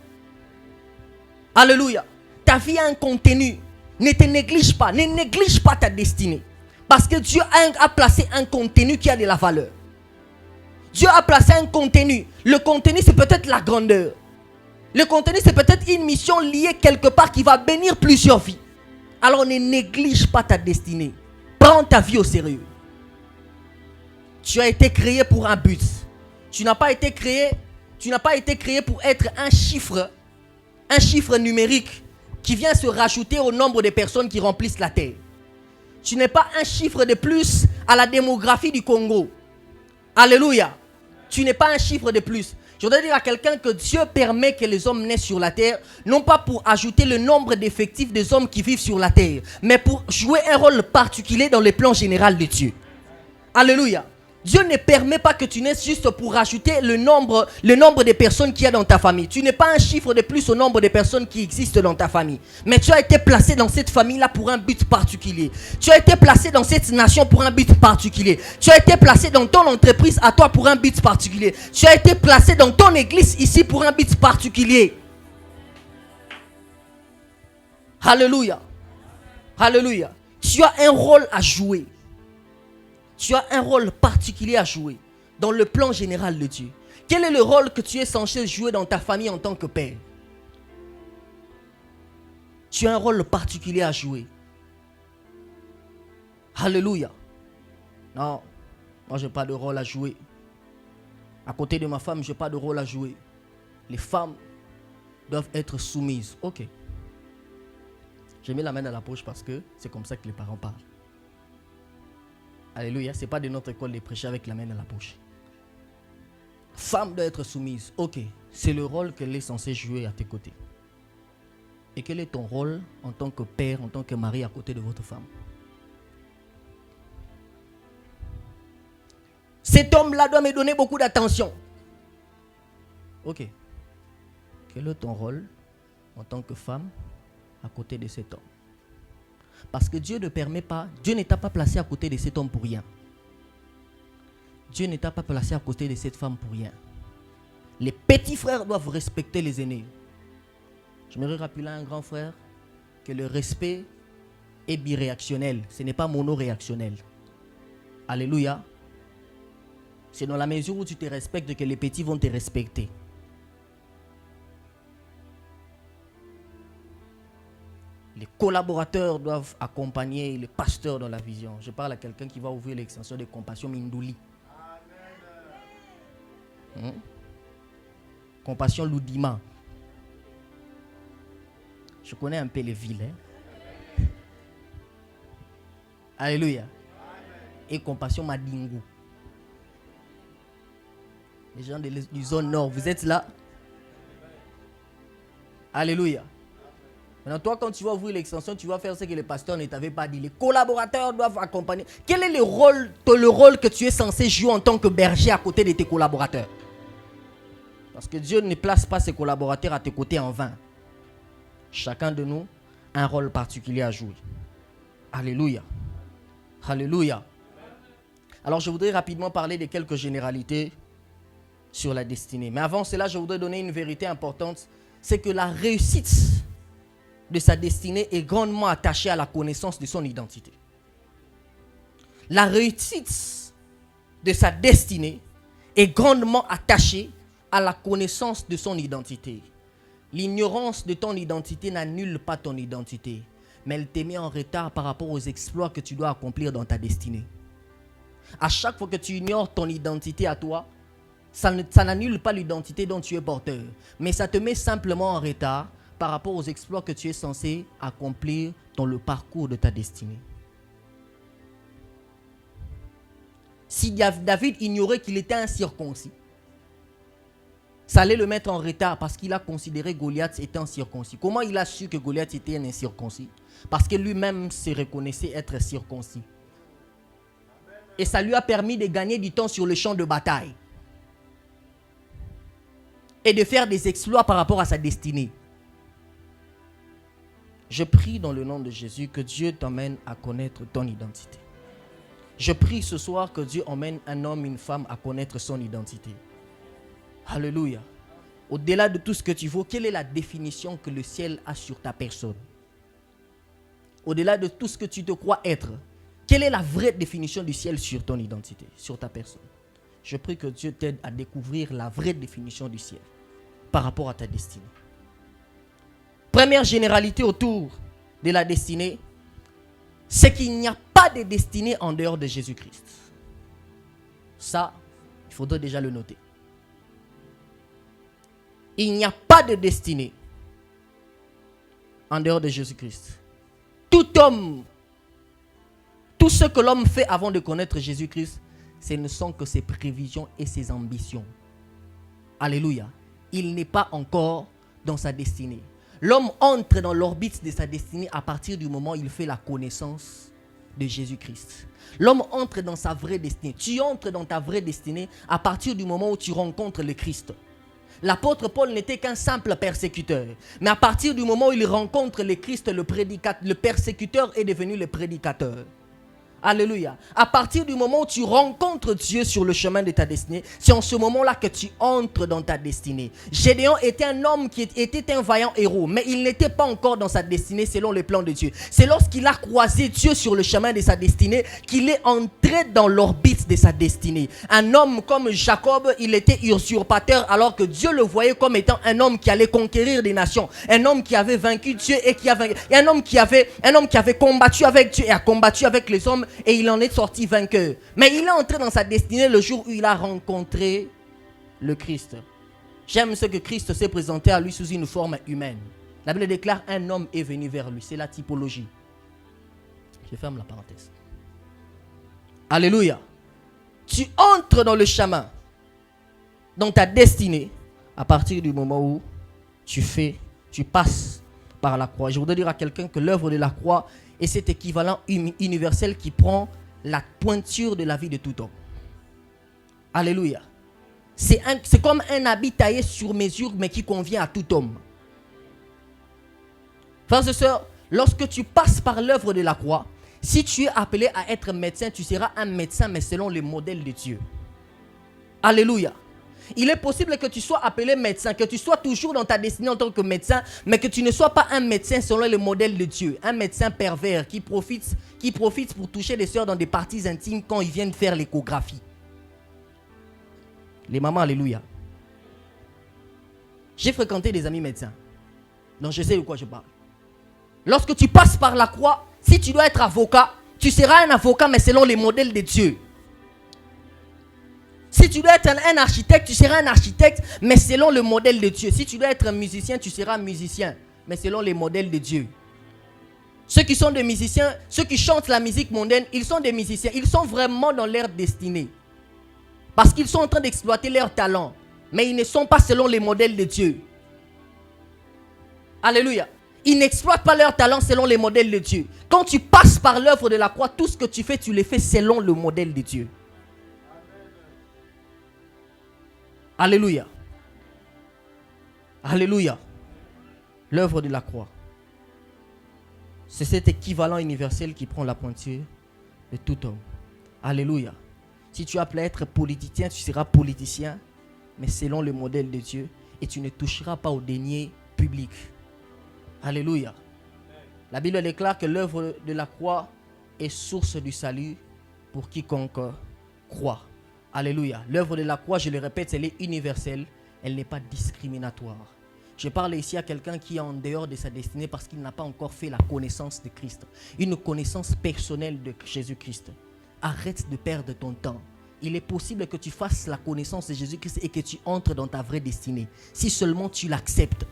Alléluia. Ta vie a un contenu. Ne te néglige pas. Ne néglige pas ta destinée. Parce que Dieu a placé un contenu qui a de la valeur. Dieu a placé un contenu. Le contenu, c'est peut-être la grandeur. Le contenu, c'est peut-être une mission liée quelque part qui va bénir plusieurs vies. Alors ne néglige pas ta destinée. Prends ta vie au sérieux. Tu as été créé pour un but. Tu n'as pas été créé pour être un chiffre numérique qui vient se rajouter au nombre de personnes qui remplissent la terre. Tu n'es pas un chiffre de plus à la démographie du Congo. Alléluia. Tu n'es pas un chiffre de plus. Je voudrais dire à quelqu'un que Dieu permet que les hommes naissent sur la terre, non pas pour ajouter le nombre d'effectifs des hommes qui vivent sur la terre, mais pour jouer un rôle particulier dans le plan général de Dieu. Alléluia. Dieu ne permet pas que tu naisses juste pour rajouter le nombre de personnes qu'il y a dans ta famille. Tu n'es pas un chiffre de plus au nombre de personnes qui existent dans ta famille. Mais tu as été placé dans cette famille-là pour un but particulier. Tu as été placé dans cette nation pour un but particulier. Tu as été placé dans ton entreprise à toi pour un but particulier. Tu as été placé dans ton église ici pour un but particulier. Alléluia. Alléluia. Tu as un rôle à jouer. Tu as un rôle particulier à jouer dans le plan général de Dieu. Quel est le rôle que tu es censé jouer dans ta famille en tant que père? Tu as un rôle particulier à jouer. Alléluia. Non, moi je n'ai pas de rôle à jouer. À côté de ma femme, je n'ai pas de rôle à jouer. Les femmes doivent être soumises. Ok. J'ai mis la main dans la poche parce que c'est comme ça que les parents parlent. Alléluia, ce n'est pas de notre école de prêcher avec la main dans la poche. Femme doit être soumise. Ok, c'est le rôle qu'elle est censée jouer à tes côtés. Et quel est ton rôle en tant que père, en tant que mari à côté de votre femme? Cet homme-là doit me donner beaucoup d'attention. Ok. Quel est ton rôle en tant que femme à côté de cet homme? Parce que Dieu ne permet pas, Dieu ne t'a pas placé à côté de cet homme pour rien. Dieu ne t'a pas placé à côté de cette femme pour rien. Les petits frères doivent respecter les aînés. Je me rappelle à un grand frère que le respect est biréactionnel. Ce n'est pas monoréactionnel. Alléluia. C'est dans la mesure où tu te respectes que les petits vont te respecter. Les collaborateurs doivent accompagner les pasteurs dans la vision. Je parle à quelqu'un qui va ouvrir l'extension de Compassion Mindouli. Compassion Loudima. Je connais un peu les villes. Alléluia. Et Compassion Madingu. Les gens du zone nord, vous êtes là? Alléluia. Maintenant, toi, quand tu vas ouvrir l'extension, tu vas faire ce que les pasteurs ne t'avaient pas dit. Les collaborateurs doivent accompagner. Quel est le rôle que tu es censé jouer en tant que berger à côté de tes collaborateurs? Parce que Dieu ne place pas ses collaborateurs à tes côtés en vain. Chacun de nous a un rôle particulier à jouer. Alléluia. Alléluia. Alors, je voudrais rapidement parler de quelques généralités sur la destinée. Mais avant cela, je voudrais donner une vérité importante. C'est que la réussite de sa destinée est grandement attachée à la connaissance de son identité. La réussite de sa destinée est grandement attachée à la connaissance de son identité. L'ignorance de ton identité n'annule pas ton identité, mais elle te met en retard par rapport aux exploits que tu dois accomplir dans ta destinée. À chaque fois que tu ignores ton identité à toi, ça n'annule pas l'identité dont tu es porteur, mais ça te met simplement en retard par rapport aux exploits que tu es censé accomplir dans le parcours de ta destinée. Si David ignorait qu'il était incirconcis, ça allait le mettre en retard parce qu'il a considéré Goliath étant circoncis. Comment il a su que Goliath était un incirconcis? Parce que lui-même se reconnaissait être circoncis. Et ça lui a permis de gagner du temps sur le champ de bataille. Et de faire des exploits par rapport à sa destinée. Je prie dans le nom de Jésus que Dieu t'emmène à connaître ton identité. Je prie ce soir que Dieu emmène un homme, une femme à connaître son identité. Alléluia. Au-delà de tout ce que tu vaux, quelle est la définition que le ciel a sur ta personne? Au-delà de tout ce que tu te crois être, quelle est la vraie définition du ciel sur ton identité, sur ta personne? Je prie que Dieu t'aide à découvrir la vraie définition du ciel par rapport à ta destinée. Première généralité autour de la destinée, c'est qu'il n'y a pas de destinée en dehors de Jésus-Christ. Ça, il faudrait déjà le noter. Il n'y a pas de destinée en dehors de Jésus-Christ. Tout homme, tout ce que l'homme fait avant de connaître Jésus-Christ, ce ne sont que ses prévisions et ses ambitions. Alléluia. Il n'est pas encore dans sa destinée. L'homme entre dans l'orbite de sa destinée à partir du moment où il fait la connaissance de Jésus-Christ. L'homme entre dans sa vraie destinée. Tu entres dans ta vraie destinée à partir du moment où tu rencontres le Christ. L'apôtre Paul n'était qu'un simple persécuteur. Mais à partir du moment où il rencontre le Christ, le persécuteur est devenu le prédicateur. Alléluia. À partir du moment où tu rencontres Dieu sur le chemin de ta destinée, c'est en ce moment-là que tu entres dans ta destinée. Gédéon était un homme qui était un vaillant héros, mais il n'était pas encore dans sa destinée selon les plans de Dieu. C'est lorsqu'il a croisé Dieu sur le chemin de sa destinée qu'il est entré dans l'orbite de sa destinée. Un homme comme Jacob, il était usurpateur alors que Dieu le voyait comme étant un homme qui allait conquérir des nations. Un homme qui avait vaincu Dieu et un homme qui avait combattu avec Dieu et a combattu avec les hommes. Et il en est sorti vainqueur. Mais il est entré dans sa destinée le jour où il a rencontré le Christ. J'aime ce que Christ s'est présenté à lui sous une forme humaine. La Bible déclare un homme est venu vers lui. C'est la typologie. Je ferme la parenthèse. Alléluia. Tu entres dans le chemin, dans ta destinée, à partir du moment où tu passes par la croix. Je voudrais dire à quelqu'un que l'œuvre de la croix est cet équivalent universel qui prend la pointure de la vie de tout homme. Alléluia. C'est comme un habit taillé sur mesure, mais qui convient à tout homme. Frères et sœurs, lorsque tu passes par l'œuvre de la croix, si tu es appelé à être médecin, tu seras un médecin, mais selon le modèle de Dieu. Alléluia. Il est possible que tu sois appelé médecin, que tu sois toujours dans ta destinée en tant que médecin, mais que tu ne sois pas un médecin selon le modèle de Dieu. Un médecin pervers qui profite pour toucher les sœurs dans des parties intimes quand ils viennent faire l'échographie. Les mamans, alléluia. J'ai fréquenté des amis médecins, donc je sais de quoi je parle. Lorsque tu passes par la croix, si tu dois être avocat, tu seras un avocat, mais selon les modèles de Dieu. Si tu dois être un architecte, tu seras un architecte, mais selon le modèle de Dieu. Si tu dois être un musicien, tu seras un musicien, mais selon les modèles de Dieu. Ceux qui sont des musiciens, ceux qui chantent la musique mondaine, ils sont des musiciens. Ils sont vraiment dans leur destinée. Parce qu'ils sont en train d'exploiter leur talent. Mais ils ne sont pas selon les modèles de Dieu. Alléluia. Ils n'exploitent pas leur talent selon les modèles de Dieu. Quand tu passes par l'œuvre de la croix, tout ce que tu fais, tu le fais selon le modèle de Dieu. Alléluia. Alléluia. L'œuvre de la croix. C'est cet équivalent universel qui prend la pointure de tout homme. Alléluia. Si tu appelles à être politicien, tu seras politicien, mais selon le modèle de Dieu, et tu ne toucheras pas aux deniers publics. Alléluia. La Bible déclare que l'œuvre de la croix est source du salut pour quiconque croit. Alléluia. L'œuvre de la croix, je le répète, elle est universelle, elle n'est pas discriminatoire. Je parle ici à quelqu'un qui est en dehors de sa destinée parce qu'il n'a pas encore fait la connaissance de Christ. Une connaissance personnelle de Jésus-Christ. Arrête de perdre ton temps. Il est possible que tu fasses la connaissance de Jésus-Christ et que tu entres dans ta vraie destinée. Si seulement tu l'acceptes.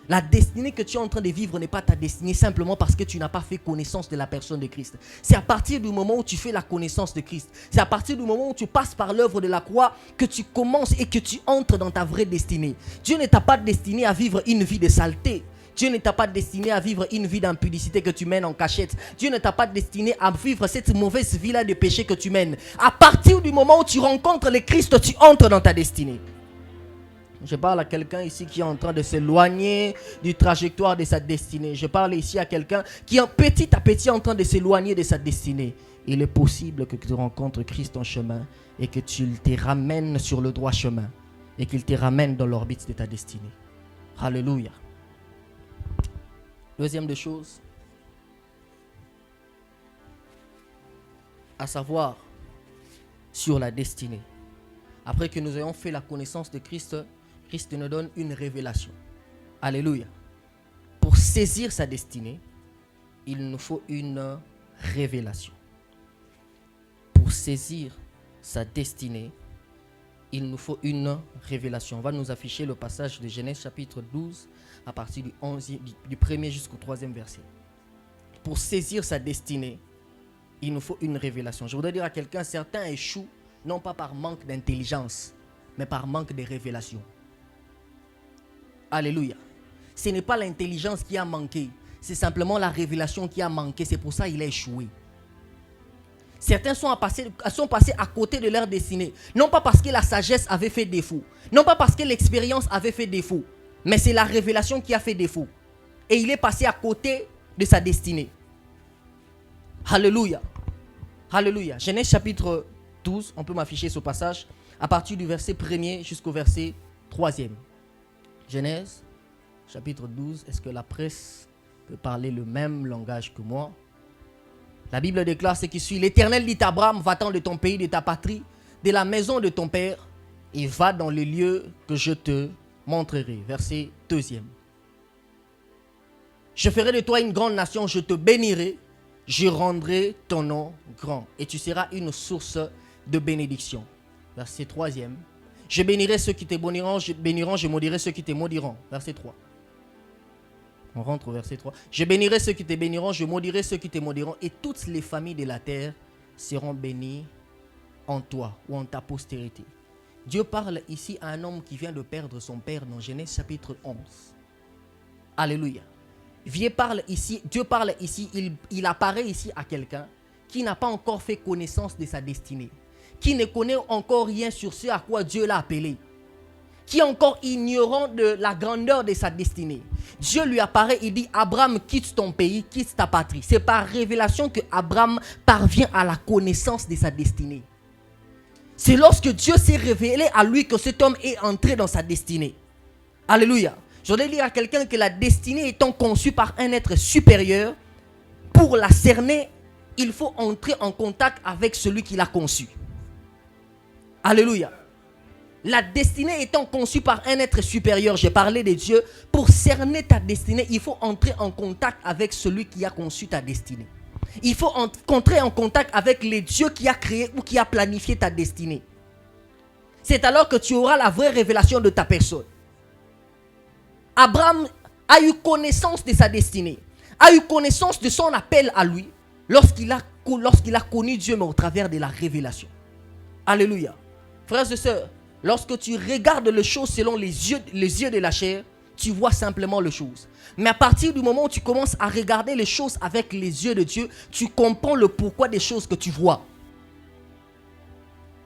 La destinée que tu es en train de vivre n'est pas ta destinée simplement parce que tu n'as pas fait connaissance de la personne de Christ. C'est à partir du moment où tu fais la connaissance de Christ, c'est à partir du moment où tu passes par l'œuvre de la croix que tu commences et que tu entres dans ta vraie destinée. Dieu ne t'a pas destiné à vivre une vie de saleté. Dieu ne t'a pas destiné à vivre une vie d'impudicité que tu mènes en cachette. Dieu ne t'a pas destiné à vivre cette mauvaise vie-là de péché que tu mènes. À partir du moment où tu rencontres le Christ, tu entres dans ta destinée. Je parle à quelqu'un ici qui est en train de s'éloigner du trajectoire de sa destinée. Je parle ici à quelqu'un qui est petit à petit en train de s'éloigner de sa destinée. Il est possible que tu rencontres Christ en chemin et que tu te ramènes sur le droit chemin et qu'il te ramène dans l'orbite de ta destinée. Alléluia. Deuxième des choses, à savoir sur la destinée. Après que nous ayons fait la connaissance de Christ, Christ nous donne une révélation. Alléluia. Pour saisir sa destinée, il nous faut une révélation. Pour saisir sa destinée, il nous faut une révélation. On va nous afficher le passage de Genèse chapitre 12 à partir du 1er jusqu'au 3e verset. Pour saisir sa destinée, il nous faut une révélation. Je voudrais dire à quelqu'un, certains échouent non pas par manque d'intelligence, mais par manque de révélation. Alléluia. Ce n'est pas l'intelligence qui a manqué, c'est simplement la révélation qui a manqué. C'est pour ça qu'il a échoué. Certains sont passés à côté de leur destinée. Non pas parce que la sagesse avait fait défaut. Non pas parce que l'expérience avait fait défaut. Mais c'est la révélation qui a fait défaut. Et il est passé à côté de sa destinée. Alléluia. Alléluia. Genèse chapitre 12. On peut m'afficher ce passage à partir du verset 1er jusqu'au verset 3e. Genèse chapitre 12. Est-ce que la presse peut parler le même langage que moi? La Bible déclare ce qui suit. L'Éternel dit à Abraham, va-t'en de ton pays, de ta patrie, de la maison de ton père, et va dans les lieux que je te montrerai. Verset 2e. Je ferai de toi une grande nation, je te bénirai, je rendrai ton nom grand, et tu seras une source de bénédiction. Verset 3e. Je bénirai ceux qui te béniront, je maudirai ceux qui te maudiront. Verset 3. On rentre au verset 3. Je bénirai ceux qui te béniront, je maudirai ceux qui te maudiront, et toutes les familles de la terre seront bénies en toi ou en ta postérité. Dieu parle ici à un homme qui vient de perdre son père dans Genèse chapitre 11. Alléluia. Dieu parle ici, il apparaît ici à quelqu'un qui n'a pas encore fait connaissance de sa destinée, qui ne connaît encore rien sur ce à quoi Dieu l'a appelé, qui est encore ignorant de la grandeur de sa destinée. Dieu lui apparaît, il dit, Abraham, quitte ton pays, quitte ta patrie. C'est par révélation que Abraham parvient à la connaissance de sa destinée. C'est lorsque Dieu s'est révélé à lui que cet homme est entré dans sa destinée. Alléluia. Je voudrais dire à quelqu'un que la destinée étant conçue par un être supérieur, pour la cerner, il faut entrer en contact avec celui qui l'a conçue. Alléluia. La destinée étant conçue par un être supérieur, j'ai parlé de Dieu, pour cerner ta destinée, il faut entrer en contact avec celui qui a conçu ta destinée. Il faut entrer en contact avec les dieux qui a créé ou qui a planifié ta destinée. C'est alors que tu auras la vraie révélation de ta personne. Abraham a eu connaissance de sa destinée, a eu connaissance de son appel à lui lorsqu'il a connu Dieu, mais au travers de la révélation. Alléluia. Frères et sœurs, lorsque tu regardes les choses selon les yeux de la chair, tu vois simplement les choses. Mais à partir du moment où tu commences à regarder les choses avec les yeux de Dieu, tu comprends le pourquoi des choses que tu vois.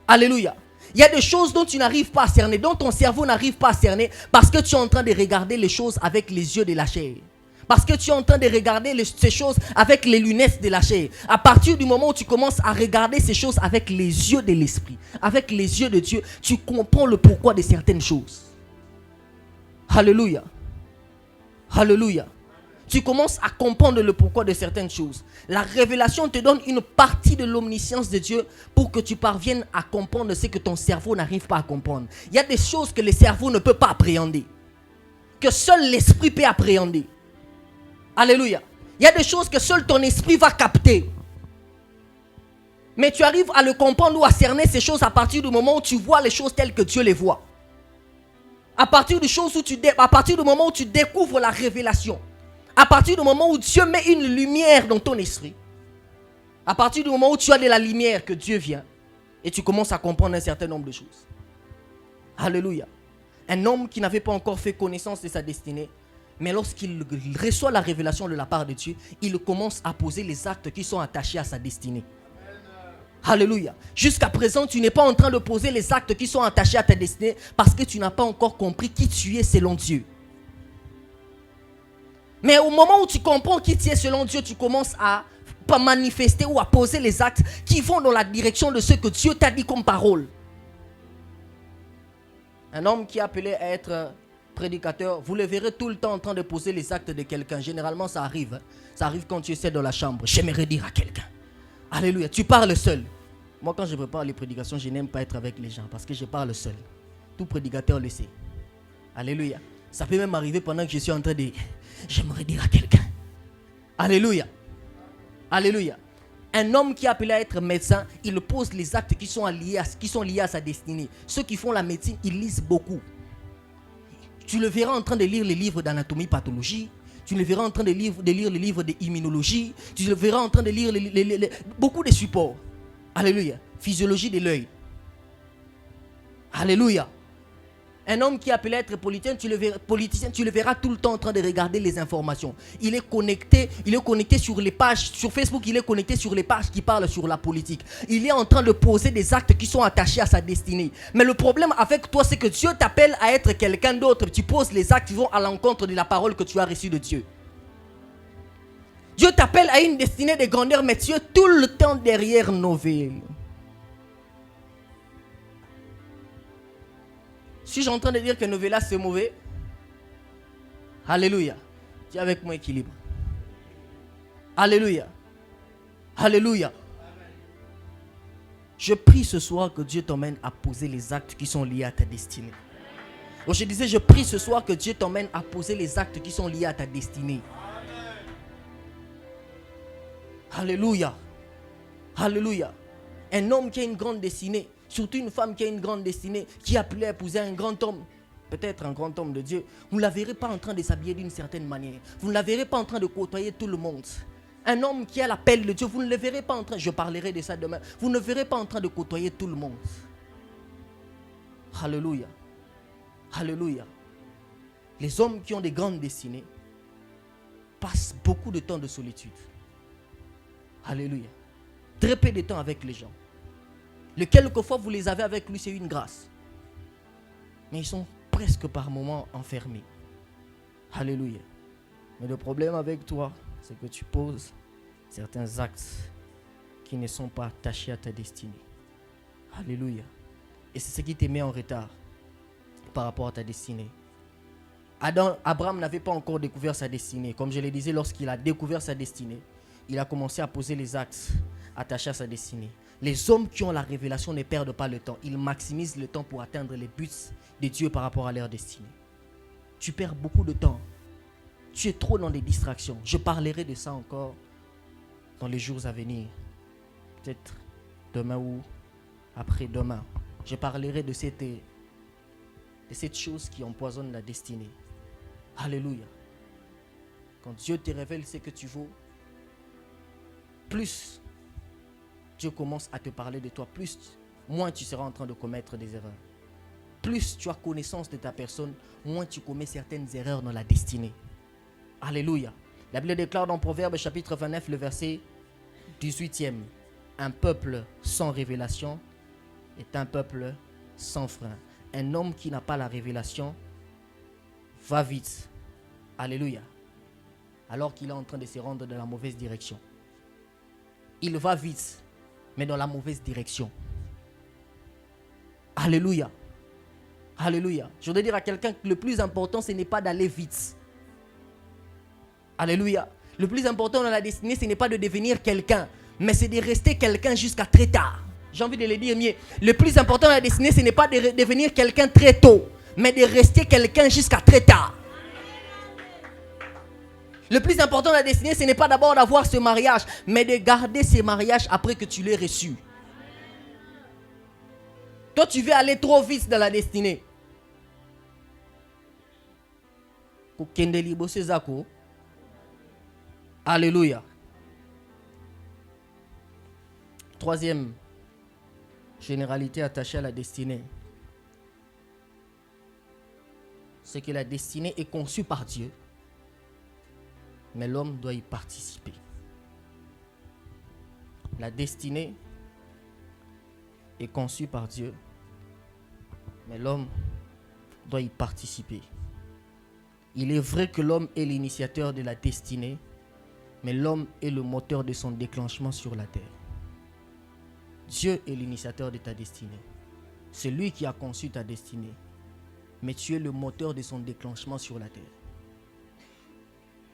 Alléluia. Il y a des choses dont tu n'arrives pas à cerner, dont ton cerveau n'arrive pas à cerner, parce que tu es en train de regarder les choses avec les yeux de la chair. Parce que tu es en train de regarder ces choses avec les lunettes de la chair. À partir du moment où tu commences à regarder ces choses avec les yeux de l'esprit, avec les yeux de Dieu, tu comprends le pourquoi de certaines choses. Alléluia. Alléluia. Tu commences à comprendre le pourquoi de certaines choses. La révélation te donne une partie de l'omniscience de Dieu pour que tu parviennes à comprendre ce que ton cerveau n'arrive pas à comprendre. Il y a des choses que le cerveau ne peut pas appréhender, que seul l'esprit peut appréhender. Alléluia. Il y a des choses que seul ton esprit va capter. Mais tu arrives à le comprendre ou à cerner ces choses à partir du moment où tu vois les choses telles que Dieu les voit. À partir du moment où tu découvres la révélation. À partir du moment où Dieu met une lumière dans ton esprit. À partir du moment où tu as de la lumière que Dieu vient. Et tu commences à comprendre un certain nombre de choses. Alléluia. Un homme qui n'avait pas encore fait connaissance de sa destinée. Mais lorsqu'il reçoit la révélation de la part de Dieu, il commence à poser les actes qui sont attachés à sa destinée. Alléluia. Jusqu'à présent, tu n'es pas en train de poser les actes qui sont attachés à ta destinée parce que tu n'as pas encore compris qui tu es selon Dieu. Mais au moment où tu comprends qui tu es selon Dieu, tu commences à manifester ou à poser les actes qui vont dans la direction de ce que Dieu t'a dit comme parole. Un homme qui est appelé à être prédicateur, vous le verrez tout le temps en train de poser les actes de quelqu'un. Généralement, ça arrive. Ça arrive quand tu essaies dans la chambre. J'aimerais dire à quelqu'un. Alléluia. Tu parles seul. Moi, quand je prépare les prédications, je n'aime pas être avec les gens parce que je parle seul. Tout prédicateur le sait. Alléluia. Ça peut même arriver pendant que je suis en train de... J'aimerais dire à quelqu'un. Alléluia. Alléluia. Un homme qui est appelé à être médecin, il pose les actes qui sont liés à sa destinée. Ceux qui font la médecine, ils lisent beaucoup. Tu le verras en train de lire les livres d'anatomie pathologie. Tu le verras en train de lire les livres d'immunologie. Tu le verras en train de lire beaucoup de supports. Alléluia. Physiologie de l'œil. Alléluia. Un homme qui est appelé à être politicien, tu le verras tout le temps en train de regarder les informations. Il est connecté sur les pages, sur Facebook, il est connecté sur les pages qui parlent sur la politique. Il est en train de poser des actes qui sont attachés à sa destinée. Mais le problème avec toi, c'est que Dieu t'appelle à être quelqu'un d'autre. Tu poses les actes qui vont à l'encontre de la parole que tu as reçue de Dieu. Dieu t'appelle à une destinée de grandeur, mais tu es tout le temps derrière nos veilles. Suis-je en train de dire que Novella c'est mauvais? Alléluia. Dis avec moi équilibre. Alléluia. Alléluia. Je prie ce soir que Dieu t'emmène à poser les actes qui sont liés à ta destinée. Donc je disais, je prie ce soir que Dieu t'emmène à poser les actes qui sont liés à ta destinée. Alléluia. Alléluia. Un homme qui a une grande destinée, surtout une femme qui a une grande destinée, qui est appelée à épouser un grand homme, peut-être un grand homme de Dieu, vous ne la verrez pas en train de s'habiller d'une certaine manière. Vous ne la verrez pas en train de côtoyer tout le monde. Un homme qui a l'appel de Dieu, vous ne le verrez pas en train, je parlerai de ça demain, vous ne le verrez pas en train de côtoyer tout le monde. Alléluia. Alléluia. Les hommes qui ont des grandes destinées passent beaucoup de temps de solitude. Alléluia. Très peu de temps avec les gens. Le quelquefois vous les avez avec lui, c'est une grâce. Mais ils sont presque par moments enfermés. Alléluia. Mais le problème avec toi, c'est que tu poses certains actes qui ne sont pas attachés à ta destinée. Alléluia. Et c'est ce qui te met en retard par rapport à ta destinée. Abraham n'avait pas encore découvert sa destinée. Comme je le disais, lorsqu'il a découvert sa destinée, il a commencé à poser les actes attaché à sa destinée. Les hommes qui ont la révélation ne perdent pas le temps. Ils maximisent le temps pour atteindre les buts de Dieu par rapport à leur destinée. Tu perds beaucoup de temps. Tu es trop dans des distractions. Je parlerai de ça encore dans les jours à venir. Peut-être demain ou après-demain. Je parlerai de cette chose qui empoisonne la destinée. Alléluia. Quand Dieu te révèle ce que tu vaux, plus Dieu commence à te parler de toi, moins tu seras en train de commettre des erreurs. Plus tu as connaissance de ta personne, moins tu commets certaines erreurs dans la destinée. Alléluia. La Bible déclare dans Proverbes chapitre 29, le verset 18e. Un peuple sans révélation est un peuple sans frein. Un homme qui n'a pas la révélation va vite. Alléluia. Alors qu'il est en train de se rendre dans la mauvaise direction. Il va vite, mais dans la mauvaise direction. Alléluia. Alléluia. Je voudrais dire à quelqu'un que le plus important, ce n'est pas d'aller vite. Alléluia. Le plus important dans la destinée, ce n'est pas de devenir quelqu'un, mais c'est de rester quelqu'un jusqu'à très tard. J'ai envie de le dire mieux. Le plus important dans la destinée, ce n'est pas de devenir quelqu'un très tôt, mais de rester quelqu'un jusqu'à très tard. Le plus important dans la destinée, ce n'est pas d'abord d'avoir ce mariage, mais de garder ce mariage après que tu l'aies reçu. Toi, tu veux aller trop vite dans la destinée. Alléluia. Troisième généralité attachée à la destinée, c'est que la destinée est conçue par Dieu, mais l'homme doit y participer. La destinée est conçue par Dieu, mais l'homme doit y participer. Il est vrai que l'homme est l'initiateur de la destinée, mais l'homme est le moteur de son déclenchement sur la terre. Dieu est l'initiateur de ta destinée. C'est lui qui a conçu ta destinée, mais tu es le moteur de son déclenchement sur la terre.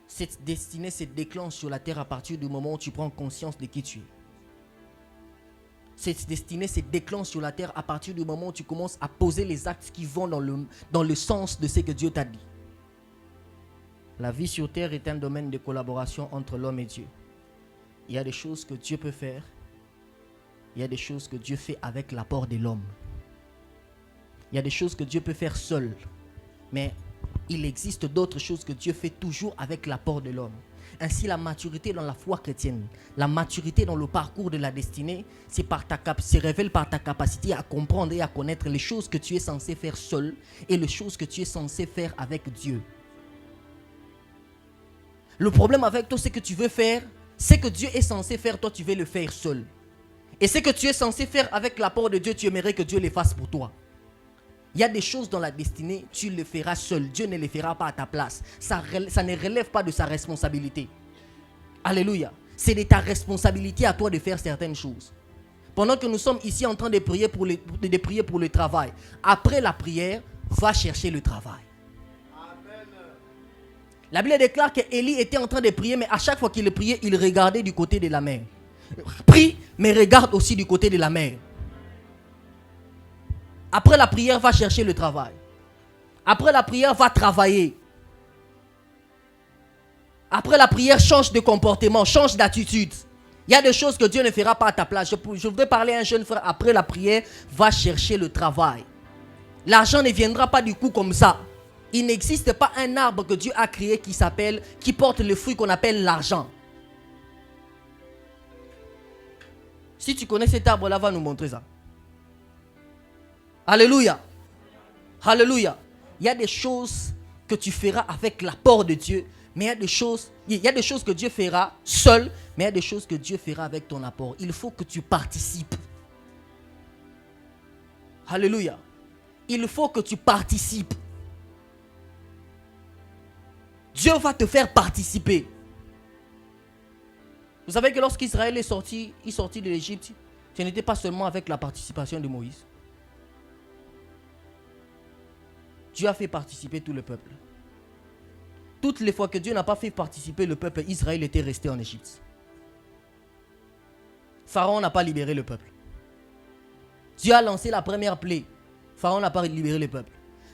Cette destinée se déclenche sur la terre à partir du moment où tu prends conscience de qui tu es. Cette destinée se déclenche sur la terre à partir du moment où tu commences à poser les actes qui vont dans le sens de ce que Dieu t'a dit. La vie sur terre est un domaine de collaboration entre l'homme et Dieu. Il y a des choses que Dieu peut faire. Il y a des choses que Dieu fait avec l'apport de l'homme. Il y a des choses que Dieu peut faire seul. Mais il existe d'autres choses que Dieu fait toujours avec l'apport de l'homme. Ainsi, la maturité dans la foi chrétienne, la maturité dans le parcours de la destinée, se révèle par ta capacité à comprendre et à connaître les choses que tu es censé faire seul et les choses que tu es censé faire avec Dieu. Le problème avec toi, c'est que tu veux faire, ce que Dieu est censé faire, toi tu veux le faire seul. Et ce que tu es censé faire avec l'apport de Dieu, tu aimerais que Dieu le fasse pour toi. Il y a des choses dans la destinée, tu le feras seul. Dieu ne les fera pas à ta place. Ça ne relève pas de sa responsabilité. Alléluia. C'est de ta responsabilité à toi de faire certaines choses. Pendant que nous sommes ici en train de prier pour le travail, après la prière, va chercher le travail. Amen. La Bible déclare qu'Élie était en train de prier, mais à chaque fois qu'il priait, il regardait du côté de la mer. Prie, mais regarde aussi du côté de la mer. Après la prière, va chercher le travail. Après la prière, va travailler. Après la prière, change de comportement, change d'attitude. Il y a des choses que Dieu ne fera pas à ta place. Je voudrais parler à un jeune frère. Après la prière, va chercher le travail. L'argent ne viendra pas du coup comme ça. Il n'existe pas un arbre que Dieu a créé qui porte le fruit qu'on appelle l'argent. Si tu connais cet arbre-là, va nous montrer ça. Alléluia. Alléluia. Il y a des choses que tu feras avec l'apport de Dieu, mais il y a des choses que Dieu fera seul, mais il y a des choses que Dieu fera avec ton apport. Il faut que tu participes. Alléluia. Il faut que tu participes. Dieu va te faire participer. Vous savez que lorsqu'Israël est sorti de l'Égypte, ce n'était pas seulement avec la participation de Moïse. Dieu a fait participer tout le peuple. Toutes les fois que Dieu n'a pas fait participer le peuple, Israël était resté en Égypte. Pharaon n'a pas libéré le peuple. Dieu a lancé la première plaie. Pharaon n'a pas libéré le peuple.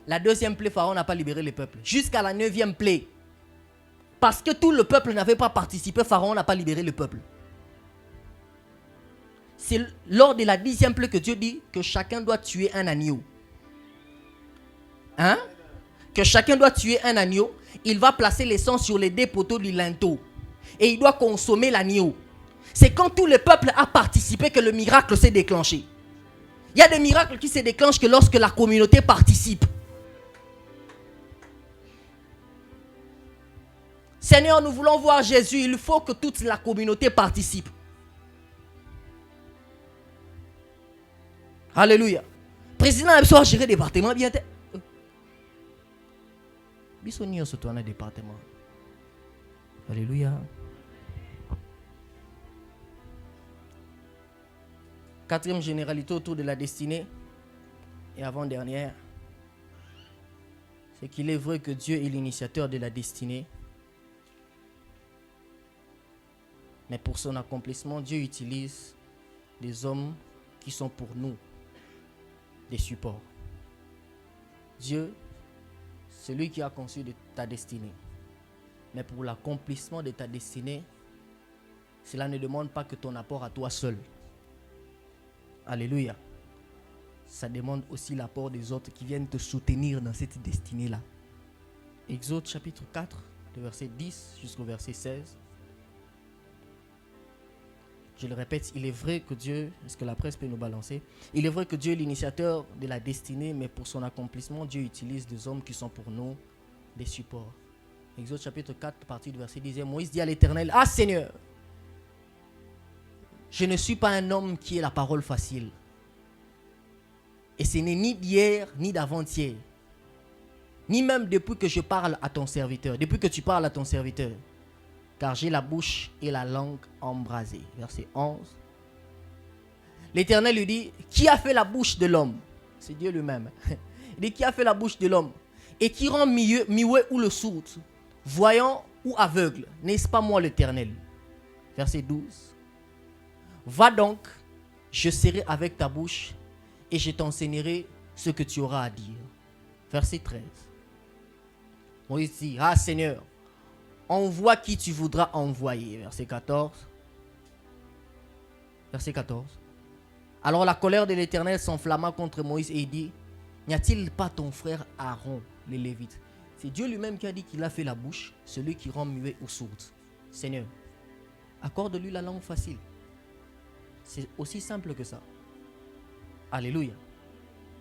La deuxième plaie, Pharaon n'a pas libéré le peuple. Jusqu'à la 9e plaie. Parce que tout le peuple n'avait pas participé, Pharaon n'a pas libéré le peuple. C'est lors de la 10e plaie que Dieu dit que chacun doit tuer un agneau. Hein? Que chacun doit tuer un agneau. Il va placer le sang sur les 2 poteaux du linteau. Et il doit consommer l'agneau. C'est quand tout le peuple a participé que le miracle s'est déclenché. Il y a des miracles qui se déclenchent que lorsque la communauté participe. Seigneur, nous voulons voir Jésus. Il faut que toute la communauté participe. Alléluia. Président a besoin de gérer le département bien. Bisogno se tourne département. Alléluia. 4e généralité autour de la destinée. Et avant-dernière. C'est qu'il est vrai que Dieu est l'initiateur de la destinée. Mais pour son accomplissement, Dieu utilise des hommes qui sont pour nous des supports. Dieu, c'est lui qui a conçu ta destinée. Mais pour l'accomplissement de ta destinée, cela ne demande pas que ton apport à toi seul. Alléluia. Ça demande aussi l'apport des autres qui viennent te soutenir dans cette destinée-là. Exode chapitre 4, de verset 10 jusqu'au verset 16. Je le répète, il est vrai que Dieu, est-ce que la presse peut nous balancer? Il est vrai que Dieu est l'initiateur de la destinée, mais pour son accomplissement, Dieu utilise des hommes qui sont pour nous des supports. Exode chapitre 4, partie du verset 10, Moïse dit à l'Éternel, « Ah Seigneur, je ne suis pas un homme qui ait la parole facile. Et ce n'est ni d'hier, ni d'avant-hier, ni même depuis que je parle à ton serviteur, depuis que tu parles à ton serviteur. Car j'ai la bouche et la langue embrasées. » Verset 11. L'Éternel lui dit, qui a fait la bouche de l'homme? C'est Dieu lui-même. Il dit, qui a fait la bouche de l'homme? Et qui rend muet ou le sourd, voyant ou aveugle? N'est-ce pas moi l'Éternel? Verset 12. Va donc, je serai avec ta bouche et je t'enseignerai ce que tu auras à dire. Verset 13. Moïse dit, ah Seigneur, envoie qui tu voudras envoyer. Verset 14. Verset 14. Alors la colère de l'Éternel s'enflamma contre Moïse et il dit, n'y a-t-il pas ton frère Aaron, les Lévites? C'est Dieu lui-même qui a dit qu'il a fait la bouche, celui qui rend muet ou sourd. Seigneur, accorde-lui la langue facile. C'est aussi simple que ça. Alléluia.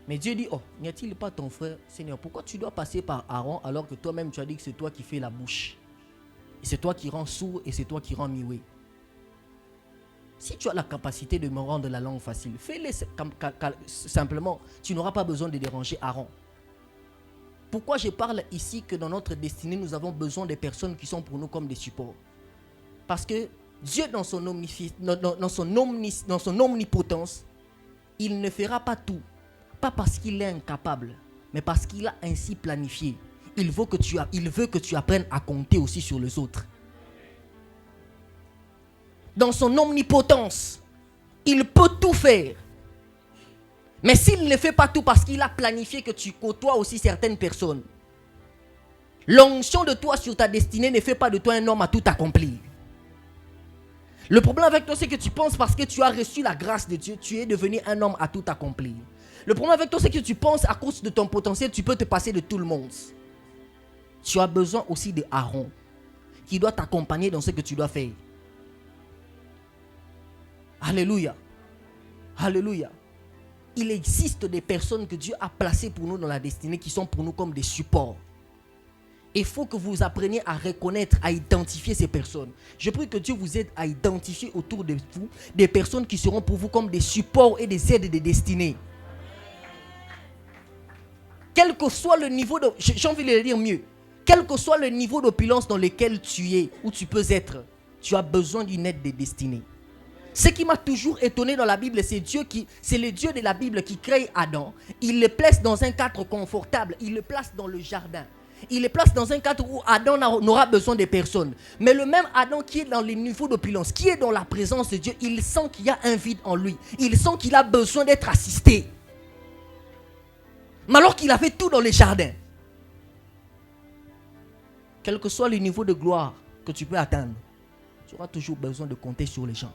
Mais Dieu dit, oh, n'y a-t-il pas ton frère? Seigneur, pourquoi tu dois passer par Aaron alors que toi-même tu as dit que c'est toi qui fais la bouche? Et c'est toi qui rends sourd et c'est toi qui rends muet. Si tu as la capacité de me rendre la langue facile, fais-le simplement. Tu n'auras pas besoin de déranger Aaron. Pourquoi je parle ici que dans notre destinée, nous avons besoin de personnes qui sont pour nous comme des supports? Parce que Dieu, dans son omnipotence, il ne fera pas tout. Pas parce qu'il est incapable, mais parce qu'il a ainsi planifié. Il veut que tu apprennes à compter aussi sur les autres. Dans son omnipotence, il peut tout faire. Mais s'il ne fait pas tout parce qu'il a planifié que tu côtoies aussi certaines personnes, l'onction de toi sur ta destinée ne fait pas de toi un homme à tout accomplir. Le problème avec toi, c'est que tu penses parce que tu as reçu la grâce de Dieu, tu es devenu un homme à tout accomplir. Le problème avec toi, c'est que tu penses à cause de ton potentiel, tu peux te passer de tout le monde. Tu as besoin aussi de Aaron, qui doit t'accompagner dans ce que tu dois faire. Alléluia. Alléluia. Il existe des personnes que Dieu a placées pour nous dans la destinée qui sont pour nous comme des supports. Il faut que vous appreniez à reconnaître, à identifier ces personnes. Je prie que Dieu vous aide à identifier autour de vous des personnes qui seront pour vous comme des supports et des aides de destinée. Quel que soit le niveau de... J'ai envie de le dire mieux. Quel que soit le niveau d'opulence dans lequel tu es, où tu peux être, tu as besoin d'une aide de destinée. Ce qui m'a toujours étonné dans la Bible, c'est le Dieu de la Bible qui crée Adam. Il le place dans un cadre confortable. Il le place dans le jardin. Il les place dans un cadre où Adam n'aura besoin de personne. Mais le même Adam qui est dans les niveaux d'opulence, qui est dans la présence de Dieu, il sent qu'il y a un vide en lui. Il sent qu'il a besoin d'être assisté. Mais alors qu'il a fait tout dans les jardins. Quel que soit le niveau de gloire que tu peux atteindre, tu auras toujours besoin de compter sur les gens.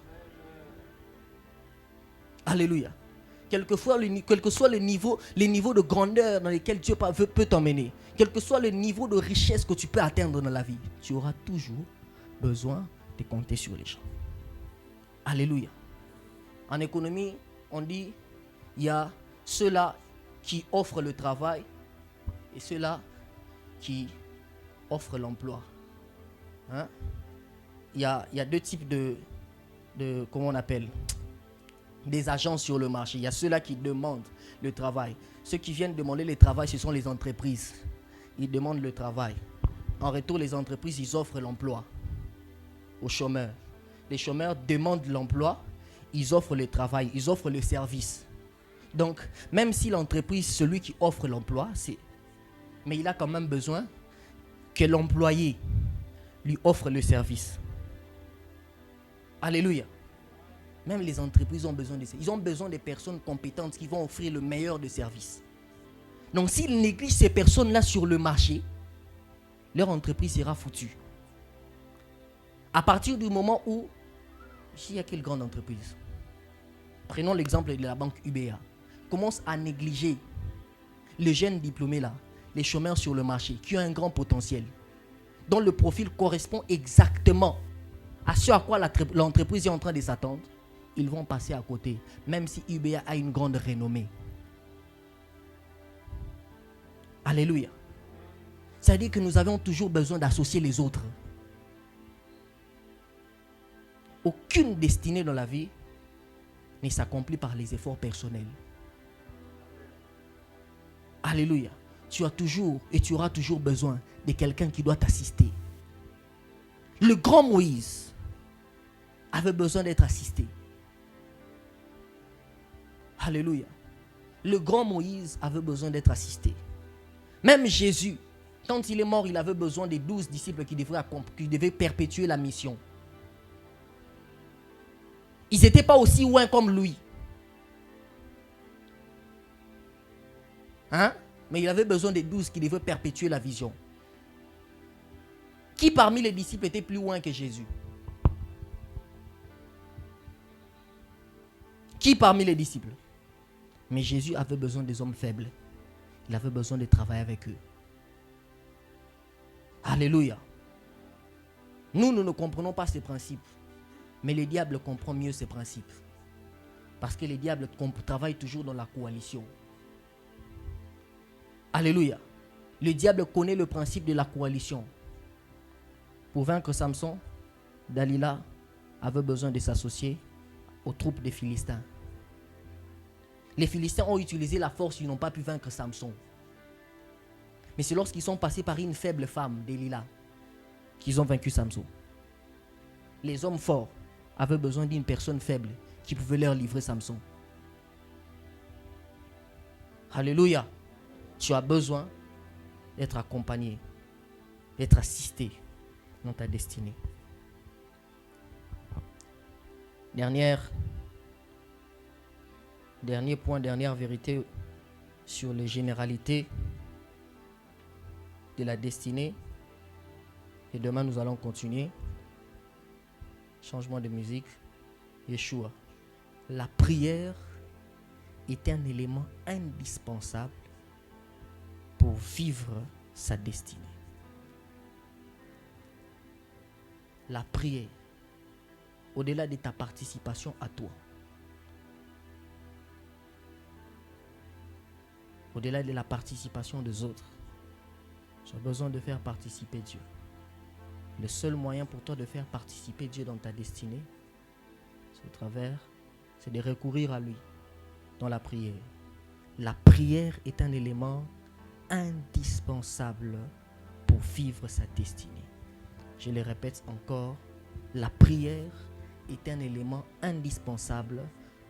Alléluia. Quel que soit les niveaux de grandeur dans lesquels Dieu peut t'emmener, quel que soit le niveau de richesse que tu peux atteindre dans la vie, tu auras toujours besoin de compter sur les gens. Alléluia. En économie, on dit, il y a ceux-là qui offrent le travail et ceux-là qui offrent l'emploi. Hein? Il y a deux types de comment on appelle, des agents sur le marché. Il y a ceux-là qui demandent le travail. Ceux qui viennent demander le travail, ce sont les entreprises. Ils demandent le travail. En retour, les entreprises, ils offrent l'emploi aux chômeurs. Les chômeurs demandent l'emploi, ils offrent le travail, ils offrent le service. Donc, même si l'entreprise, celui qui offre l'emploi, mais il a quand même besoin que l'employé lui offre le service. Alléluia. Même les entreprises ont besoin de ça. Ils ont besoin de personnes compétentes qui vont offrir le meilleur de services. Donc s'ils négligent ces personnes-là sur le marché, leur entreprise sera foutue. À partir du moment où, ici il y a quelle grande entreprise? Prenons l'exemple de la banque UBA. Commence à négliger les jeunes diplômés là, les chômeurs sur le marché, qui ont un grand potentiel, dont le profil correspond exactement à ce à quoi l'entreprise est en train de s'attendre. Ils vont passer à côté, même si UBA a une grande renommée. Alléluia. C'est-à-dire que nous avons toujours besoin d'associer les autres. Aucune destinée dans la vie ne s'accomplit par les efforts personnels. Alléluia. Tu as toujours et tu auras toujours besoin de quelqu'un qui doit t'assister. Le grand Moïse avait besoin d'être assisté. Alléluia. Le grand Moïse avait besoin d'être assisté. Même Jésus, quand il est mort, il avait besoin des 12 disciples qui devaient perpétuer la mission. Ils n'étaient pas aussi loin comme lui. Hein? Mais il avait besoin des 12 qui devaient perpétuer la vision. Qui parmi les disciples était plus loin que Jésus? Qui parmi les disciples? Mais Jésus avait besoin des hommes faibles. Il avait besoin de travailler avec eux. Alléluia. Nous ne comprenons pas ces principes. Mais le diable comprend mieux ces principes. Parce que le diable travaille toujours dans la coalition. Alléluia. Le diable connaît le principe de la coalition. Pour vaincre Samson, Dalila avait besoin de s'associer aux troupes des Philistins. Les Philistins ont utilisé la force, ils n'ont pas pu vaincre Samson. Mais c'est lorsqu'ils sont passés par une faible femme, Delilah, qu'ils ont vaincu Samson. Les hommes forts avaient besoin d'une personne faible qui pouvait leur livrer Samson. Alléluia. Tu as besoin d'être accompagné, d'être assisté dans ta destinée. Dernier point, dernière vérité sur les généralités de la destinée. Et demain, nous allons continuer. Changement de musique. Yeshua. La prière est un élément indispensable pour vivre sa destinée. La prière, au-delà de ta participation à toi, au-delà de la participation des autres, tu as besoin de faire participer Dieu. Le seul moyen pour toi de faire participer Dieu dans ta destinée, c'est de recourir à lui dans la prière. La prière est un élément indispensable pour vivre sa destinée. Je le répète encore, la prière est un élément indispensable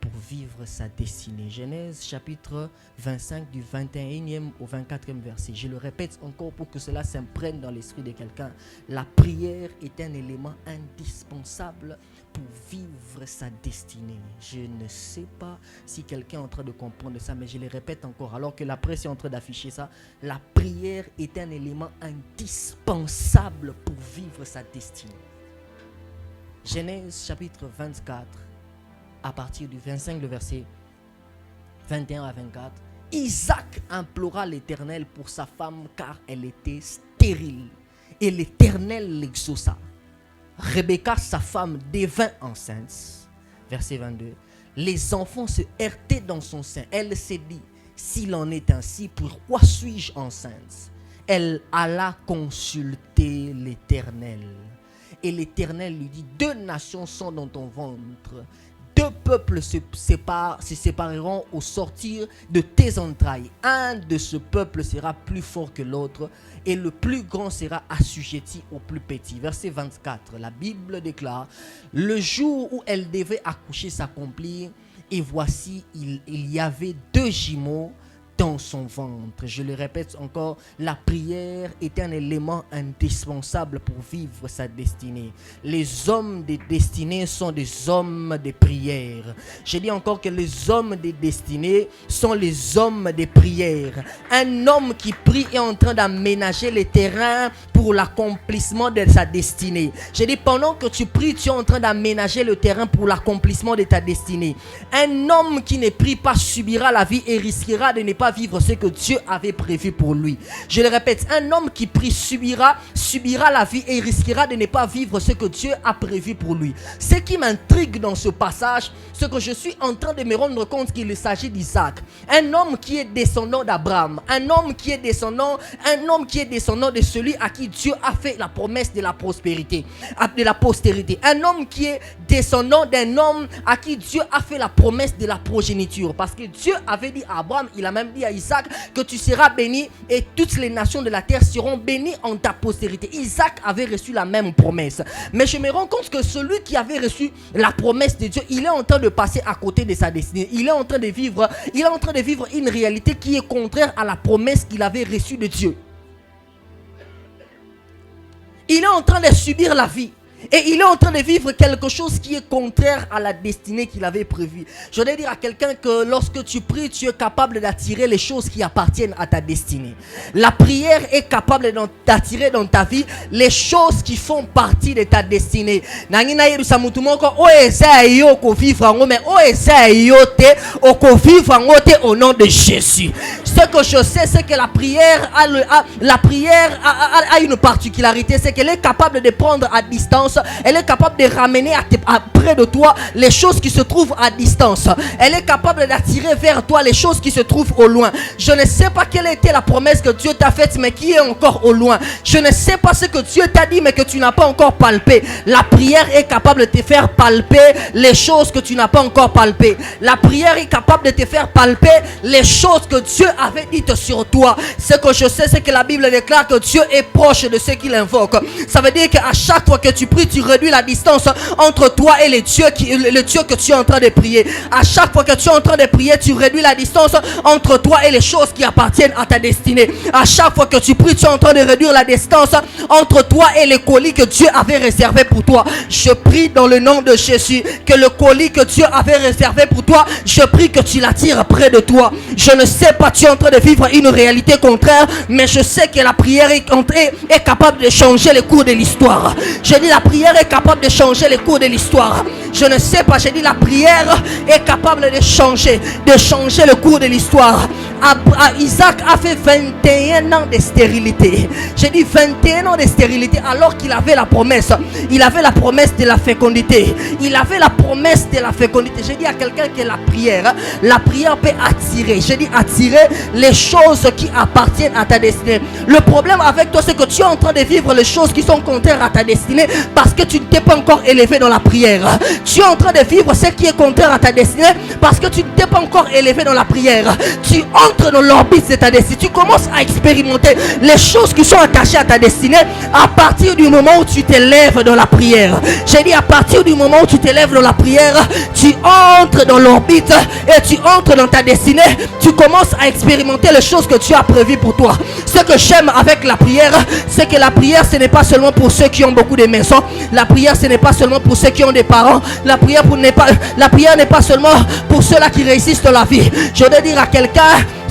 pour pour vivre sa destinée. Genèse chapitre 25 du 21e au 24e verset. Je le répète encore pour que cela s'imprègne dans l'esprit de quelqu'un. La prière est un élément indispensable pour vivre sa destinée. Je ne sais pas si quelqu'un est en train de comprendre ça, mais je le répète encore, alors que la presse est en train d'afficher ça. La prière est un élément indispensable pour vivre sa destinée. Genèse chapitre 24, à partir du 25, le verset 21 à 24. Isaac implora l'Éternel pour sa femme car elle était stérile. Et l'Éternel l'exauça. Rebecca, sa femme, devint enceinte. Verset 22. Les enfants se heurtaient dans son sein. Elle s'est dit, s'il en est ainsi, pourquoi suis-je enceinte? Elle alla consulter l'Éternel. Et l'Éternel lui dit, 2 nations sont dans ton ventre. 2 peuples se sépareront au sortir de tes entrailles. Un de ce peuple sera plus fort que l'autre et le plus grand sera assujetti au plus petit. Verset 24, la Bible déclare, le jour où elle devait accoucher s'accomplit et voici il y avait 2 jumeaux dans son ventre. Je le répète encore, la prière est un élément indispensable pour vivre sa destinée. Les hommes de destinée sont des hommes de prière. Je dis encore que les hommes de destinée sont les hommes de prière. Un homme qui prie est en train d'aménager les terrains pour l'accomplissement de sa destinée. Je dis, pendant que tu pries, tu es en train d'aménager le terrain pour l'accomplissement de ta destinée. Un homme qui ne prie pas subira la vie et risquera de ne pas vivre ce que Dieu avait prévu pour lui. Je le répète, un homme qui prie subira la vie et risquera de ne pas vivre ce que Dieu a prévu pour lui. Ce qui m'intrigue dans ce passage, c'est que je suis en train de me rendre compte qu'il s'agit d'Isaac, un homme qui est descendant d'Abraham, un homme qui est descendant de celui à qui Dieu a fait la promesse de la prospérité, de la postérité, un homme qui est descendant d'un homme à qui Dieu a fait la promesse de la progéniture, parce que Dieu avait dit à Abraham, il a même dit à Isaac que tu seras béni et toutes les nations de la terre seront bénies en ta postérité. Isaac avait reçu la même promesse, mais je me rends compte que celui qui avait reçu la promesse de Dieu, il est en train de passer à côté de sa destinée. Il est en train de vivre une réalité qui est contraire à la promesse qu'il avait reçue de Dieu. Il est en train de subir la vie. Et il est en train de vivre quelque chose qui est contraire à la destinée qu'il avait prévue. Je voudrais dire à quelqu'un que lorsque tu pries, tu es capable d'attirer les choses qui appartiennent à ta destinée. La prière est capable d'attirer dans ta vie les choses qui font partie de ta destinée. Au nom de Jésus. Ce que je sais, c'est que la prière a une particularité, c'est qu'elle est capable de prendre à distance. Elle est capable de ramener près de toi les choses qui se trouvent à distance. Elle est capable d'attirer vers toi les choses qui se trouvent au loin. Je ne sais pas quelle était la promesse que Dieu t'a faite, mais qui est encore au loin. Je ne sais pas ce que Dieu t'a dit, mais que tu n'as pas encore palpé. La prière est capable de te faire palper les choses que tu n'as pas encore palpées. La prière est capable de te faire palper les choses que Dieu avait dites sur toi. Ce que je sais, c'est que la Bible déclare que Dieu est proche de ceux qui l'invoquent. Ça veut dire qu'à chaque fois que tu pries, tu réduis la distance entre toi et le Dieu que tu es en train de prier. À chaque fois que tu es en train de prier, tu réduis la distance entre toi et les choses qui appartiennent à ta destinée. À chaque fois que tu pries, tu es en train de réduire la distance entre toi et le colis que Dieu avait réservé pour toi. Je prie dans le nom de Jésus que le colis que Dieu avait réservé pour toi, je prie que tu l'attires près de toi. Je ne sais pas, tu es en train de vivre une réalité contraire, mais je sais que la prière est capable de changer le cours de l'histoire. Je dis la prière est capable de changer le cours de l'histoire. Je ne sais pas, j'ai dit la prière est capable de changer le cours de l'histoire. Isaac a fait 21 ans de stérilité. J'ai dit 21 ans de stérilité alors qu'il avait la promesse. Il avait la promesse de la fécondité. Il avait la promesse de la fécondité. J'ai dit à quelqu'un que la prière peut attirer. J'ai dit attirer les choses qui appartiennent à ta destinée. Le problème avec toi, c'est que tu es en train de vivre les choses qui sont contraires à ta destinée parce que tu ne t'es pas encore élevé dans la prière. Tu es en train de vivre ce qui est contraire à ta destinée parce que tu ne t'es pas encore élevé dans la prière. Tu entres dans l'orbite de ta destinée. Tu commences à expérimenter les choses qui sont attachées à ta destinée à partir du moment où tu t'élèves dans la prière. J'ai dit à partir du moment où tu t'élèves dans la prière, tu entres dans l'orbite et tu entres dans ta destinée. Tu commences à expérimenter les choses que tu as prévues pour toi. Ce que j'aime avec la prière, c'est que la prière, ce n'est pas seulement pour ceux qui ont beaucoup de maisons. La prière, ce n'est pas seulement pour ceux qui ont des parents. La prière n'est pas seulement pour ceux-là qui réussissent dans la vie. Je veux dire à quelqu'un,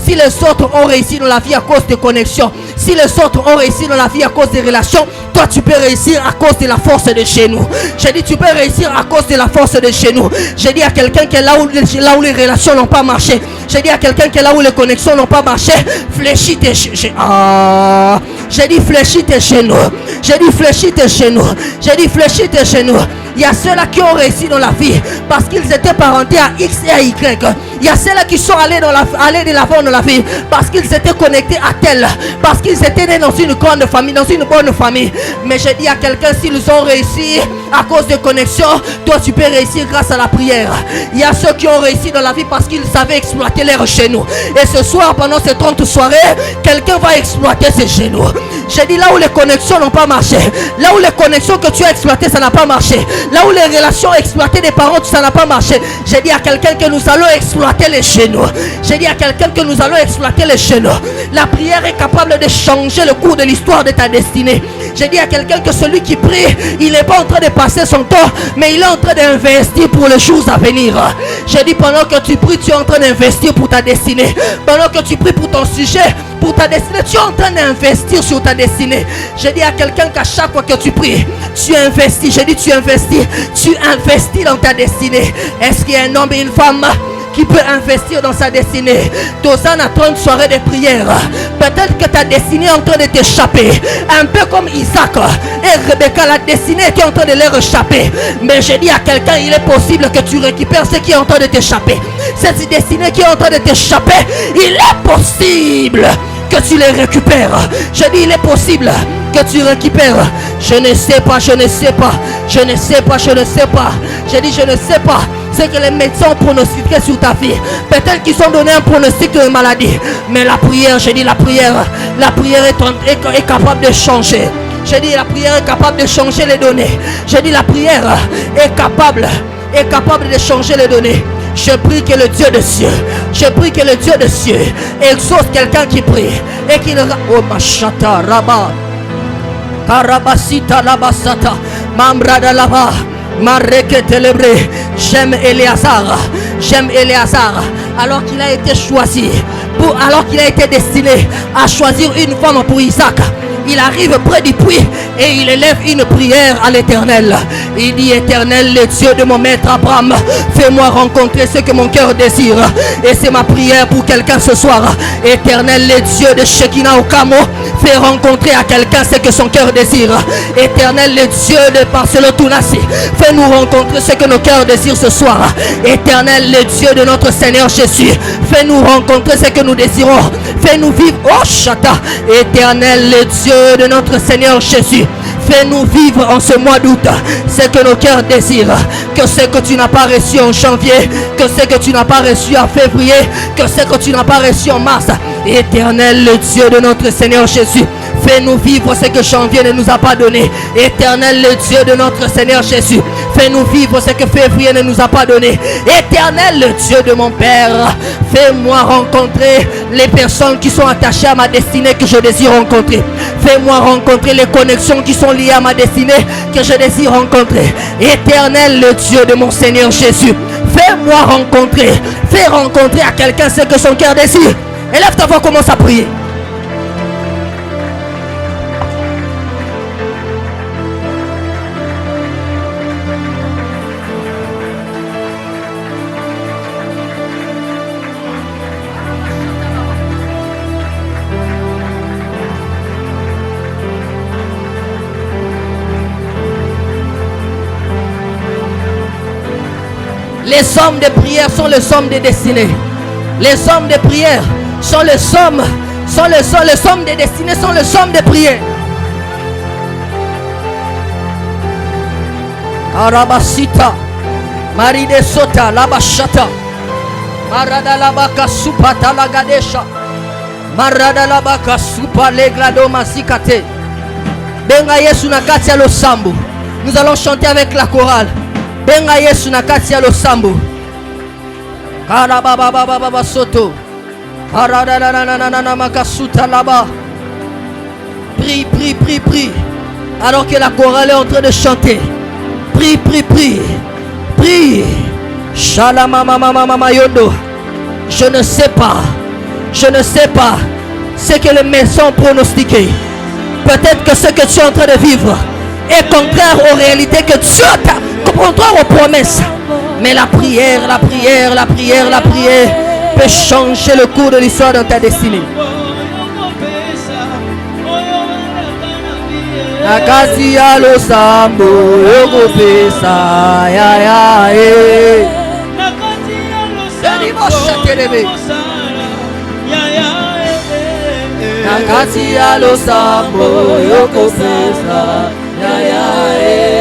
si les autres ont réussi dans la vie à cause de connexions, si les autres ont réussi dans la vie à cause des relations, toi tu peux réussir à cause de la force de chez nous. J'ai dit tu peux réussir à cause de la force de chez nous. J'ai dit à quelqu'un qui est là où les relations n'ont pas marché. J'ai dit à quelqu'un qui est là où les connexions n'ont pas marché, fléchis tes j'ai dit fléchis tes chez nous. J'ai dit fléchis tes chez nous. J'ai dit fléchis tes chez nous. Il y a ceux-là qui ont réussi dans la vie parce qu'ils étaient parentés à X et à Y. Il y a ceux-là qui sont allés de l'avant dans la vie parce qu'ils étaient connectés à tel, parce qu'ils étaient nés dans une grande famille, dans une bonne famille. Mais j'ai dit à quelqu'un, s'ils ont réussi à cause de connexions, toi tu peux réussir grâce à la prière. Il y a ceux qui ont réussi dans la vie parce qu'ils savaient exploiter l'air chez nous. Et ce soir, pendant ces 30 soirées, quelqu'un va exploiter ces chez nous. J'ai dit là où les connexions n'ont pas marché, là où les connexions que tu as exploitées, ça n'a pas marché. Là où les relations exploitées des parents, ça n'a pas marché. J'ai dit à quelqu'un que nous allons exploiter les chez nous. J'ai dit à quelqu'un que nous allons exploiter les chez nous. La prière est capable de changer le cours de l'histoire de ta destinée. J'ai dit à quelqu'un que celui qui prie, il n'est pas en train de passer son temps, mais il est en train d'investir pour les jours à venir. J'ai dit pendant que tu pries, tu es en train d'investir pour ta destinée. Pendant que tu pries pour ton sujet, pour ta destinée, tu es en train d'investir sur ta destinée. J'ai dit à quelqu'un qu'à chaque fois que tu pries, tu investis. J'ai dit tu investis dans ta destinée. Est-ce qu'il y a un homme et une femme qui peut investir dans sa destinée? Tozan a 30 soirées de prière. Peut-être que ta destinée est en train de t'échapper, un peu comme Isaac et Rebecca, la destinée était en train de leur échapper. Mais j'ai dit à quelqu'un, il est possible que tu récupères ce qui est en train de t'échapper. Cette destinée qui est en train de t'échapper, il est possible que tu les récupères. Je dis il est possible que tu récupères. Je ne sais pas. Je dis je ne sais pas. C'est que les médecins ont pronostiqué sur ta vie. Peut-être qu'ils ont donné un pronostic de maladie. Mais la prière, je dis la prière est capable de changer. Je dis la prière est capable de changer les données. Je dis la prière est capable de changer les données. Je prie que le Dieu de cieux exauce quelqu'un qui prie et qu'il oh machata rabba karabasita labasata mambrada lava mareke télébré. J'aime Éléazar alors qu'il a été choisi alors qu'il a été destiné à choisir une femme pour Isaac. Il arrive près du puits et il élève une prière à l'Éternel. Il dit: Éternel, le Dieu de mon maître Abraham, fais-moi rencontrer ce que mon cœur désire. Et c'est ma prière pour quelqu'un ce soir. Éternel, le Dieu de Shekinah au Camo, fais rencontrer à quelqu'un ce que son cœur désire. Éternel, le Dieu de Barcelone Tunasi, fais-nous rencontrer ce que nos cœurs désirent ce soir. Éternel, le Dieu de notre Seigneur Jésus, fais-nous rencontrer ce que nous désirons. Fais-nous vivre, oh Chata. Éternel, le Dieu de notre Seigneur Jésus, fais-nous vivre en ce mois d'août ce que nos cœurs désirent. Que ce que tu n'as pas reçu en janvier, que ce que tu n'as pas reçu en février, que ce que tu n'as pas reçu en mars. Éternel, le Dieu de notre Seigneur Jésus, fais-nous vivre ce que janvier ne nous a pas donné. Éternel, le Dieu de notre Seigneur Jésus, fais-nous vivre ce que février ne nous a pas donné. Éternel, le Dieu de mon Père, fais-moi rencontrer les personnes qui sont attachées à ma destinée que je désire rencontrer. Fais-moi rencontrer les connexions qui sont liées à ma destinée que je désire rencontrer. Éternel, le Dieu de mon Seigneur Jésus, fais-moi rencontrer. Fais rencontrer à quelqu'un ce que son cœur désire. Élève ta voix, commence à prier. Les hommes de prière sont les hommes de destinée. Les hommes de prière sont les hommes de destinée, sont les hommes de prière. Arabasita, Maride sota labashata. Marada labaka supata lagadesha. Marada labaka supa leglado masikate. Benga Yesu na kati ya losambo. Nous allons chanter avec la chorale. Benga Yesu na kati ya losambo. Karababa soto. Marada makasuta là-bas. Prie, prie, prie, prie. Alors que la chorale est en train de chanter. Prie, prie, prie. Prie. Shalamama yondo. Je ne sais pas ce que les médecins ont pronostiqué. Peut-être que ce que tu es en train de vivre est contraire aux réalités que Dieu t'a, contraire aux promesses. Mais la prière peut changer le cours de l'histoire de ta destinée. Nakati ya losambo yokopesa ya ya eh. Nakati ya losambo yokopesa ya ya eh.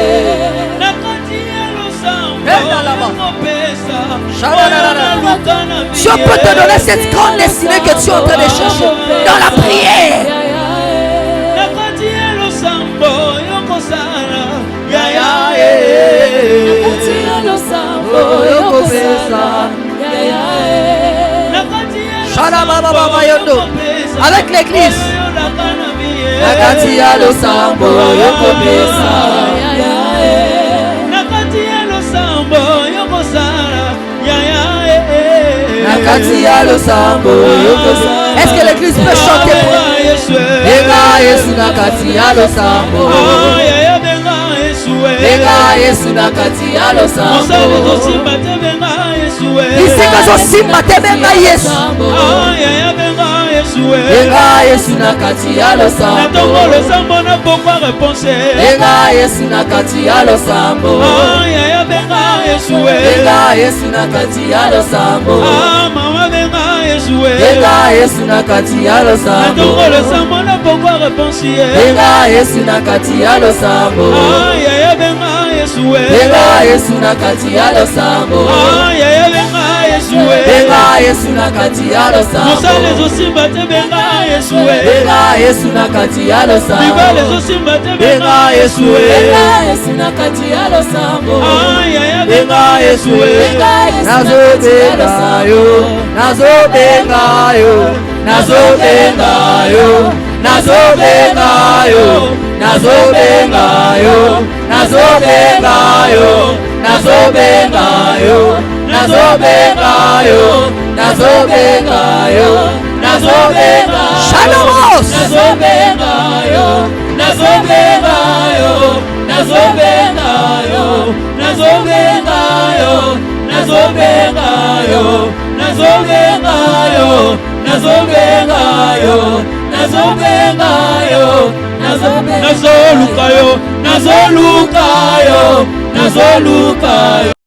Dieu peut te donner cette grande destinée que tu es en train de chercher dans la prière. Avec l'église. Nakati ya losambo yokopesa ya nakati ya losambo yokosala ya nakati ya losambo yokosala. Est-ce que l'église peut chanter pour Benga Yesu nakati ya losambo Benga Yesu nakati ya losambo Isika zosimba te benga Yesu Benga Yesu nakati ya losambo Benga Yesu nakati ya losambo Benga Yesu nakati ya losambo Benga Yesu nakati ya losambo Benga Yesu nakati ya losambo Benga Yesu nakati ya losambo Benga Yesu nakati ya losambo Benga Yesu nakati ya losambo Benga Yesu nakati ya losambo Benga Yesu nazobengayo nazobengayo nazobengayo nazobengayo nazobengayo nazobengayo nazobengayo nazobengayo nazobengayo nazobengayo Shalom nazobengayo nazobengayo nazobengayo nazobengayo nazobengayo nazobengayo nazobengayo nazobengayo nazolukayo nazolukayo nazolukayo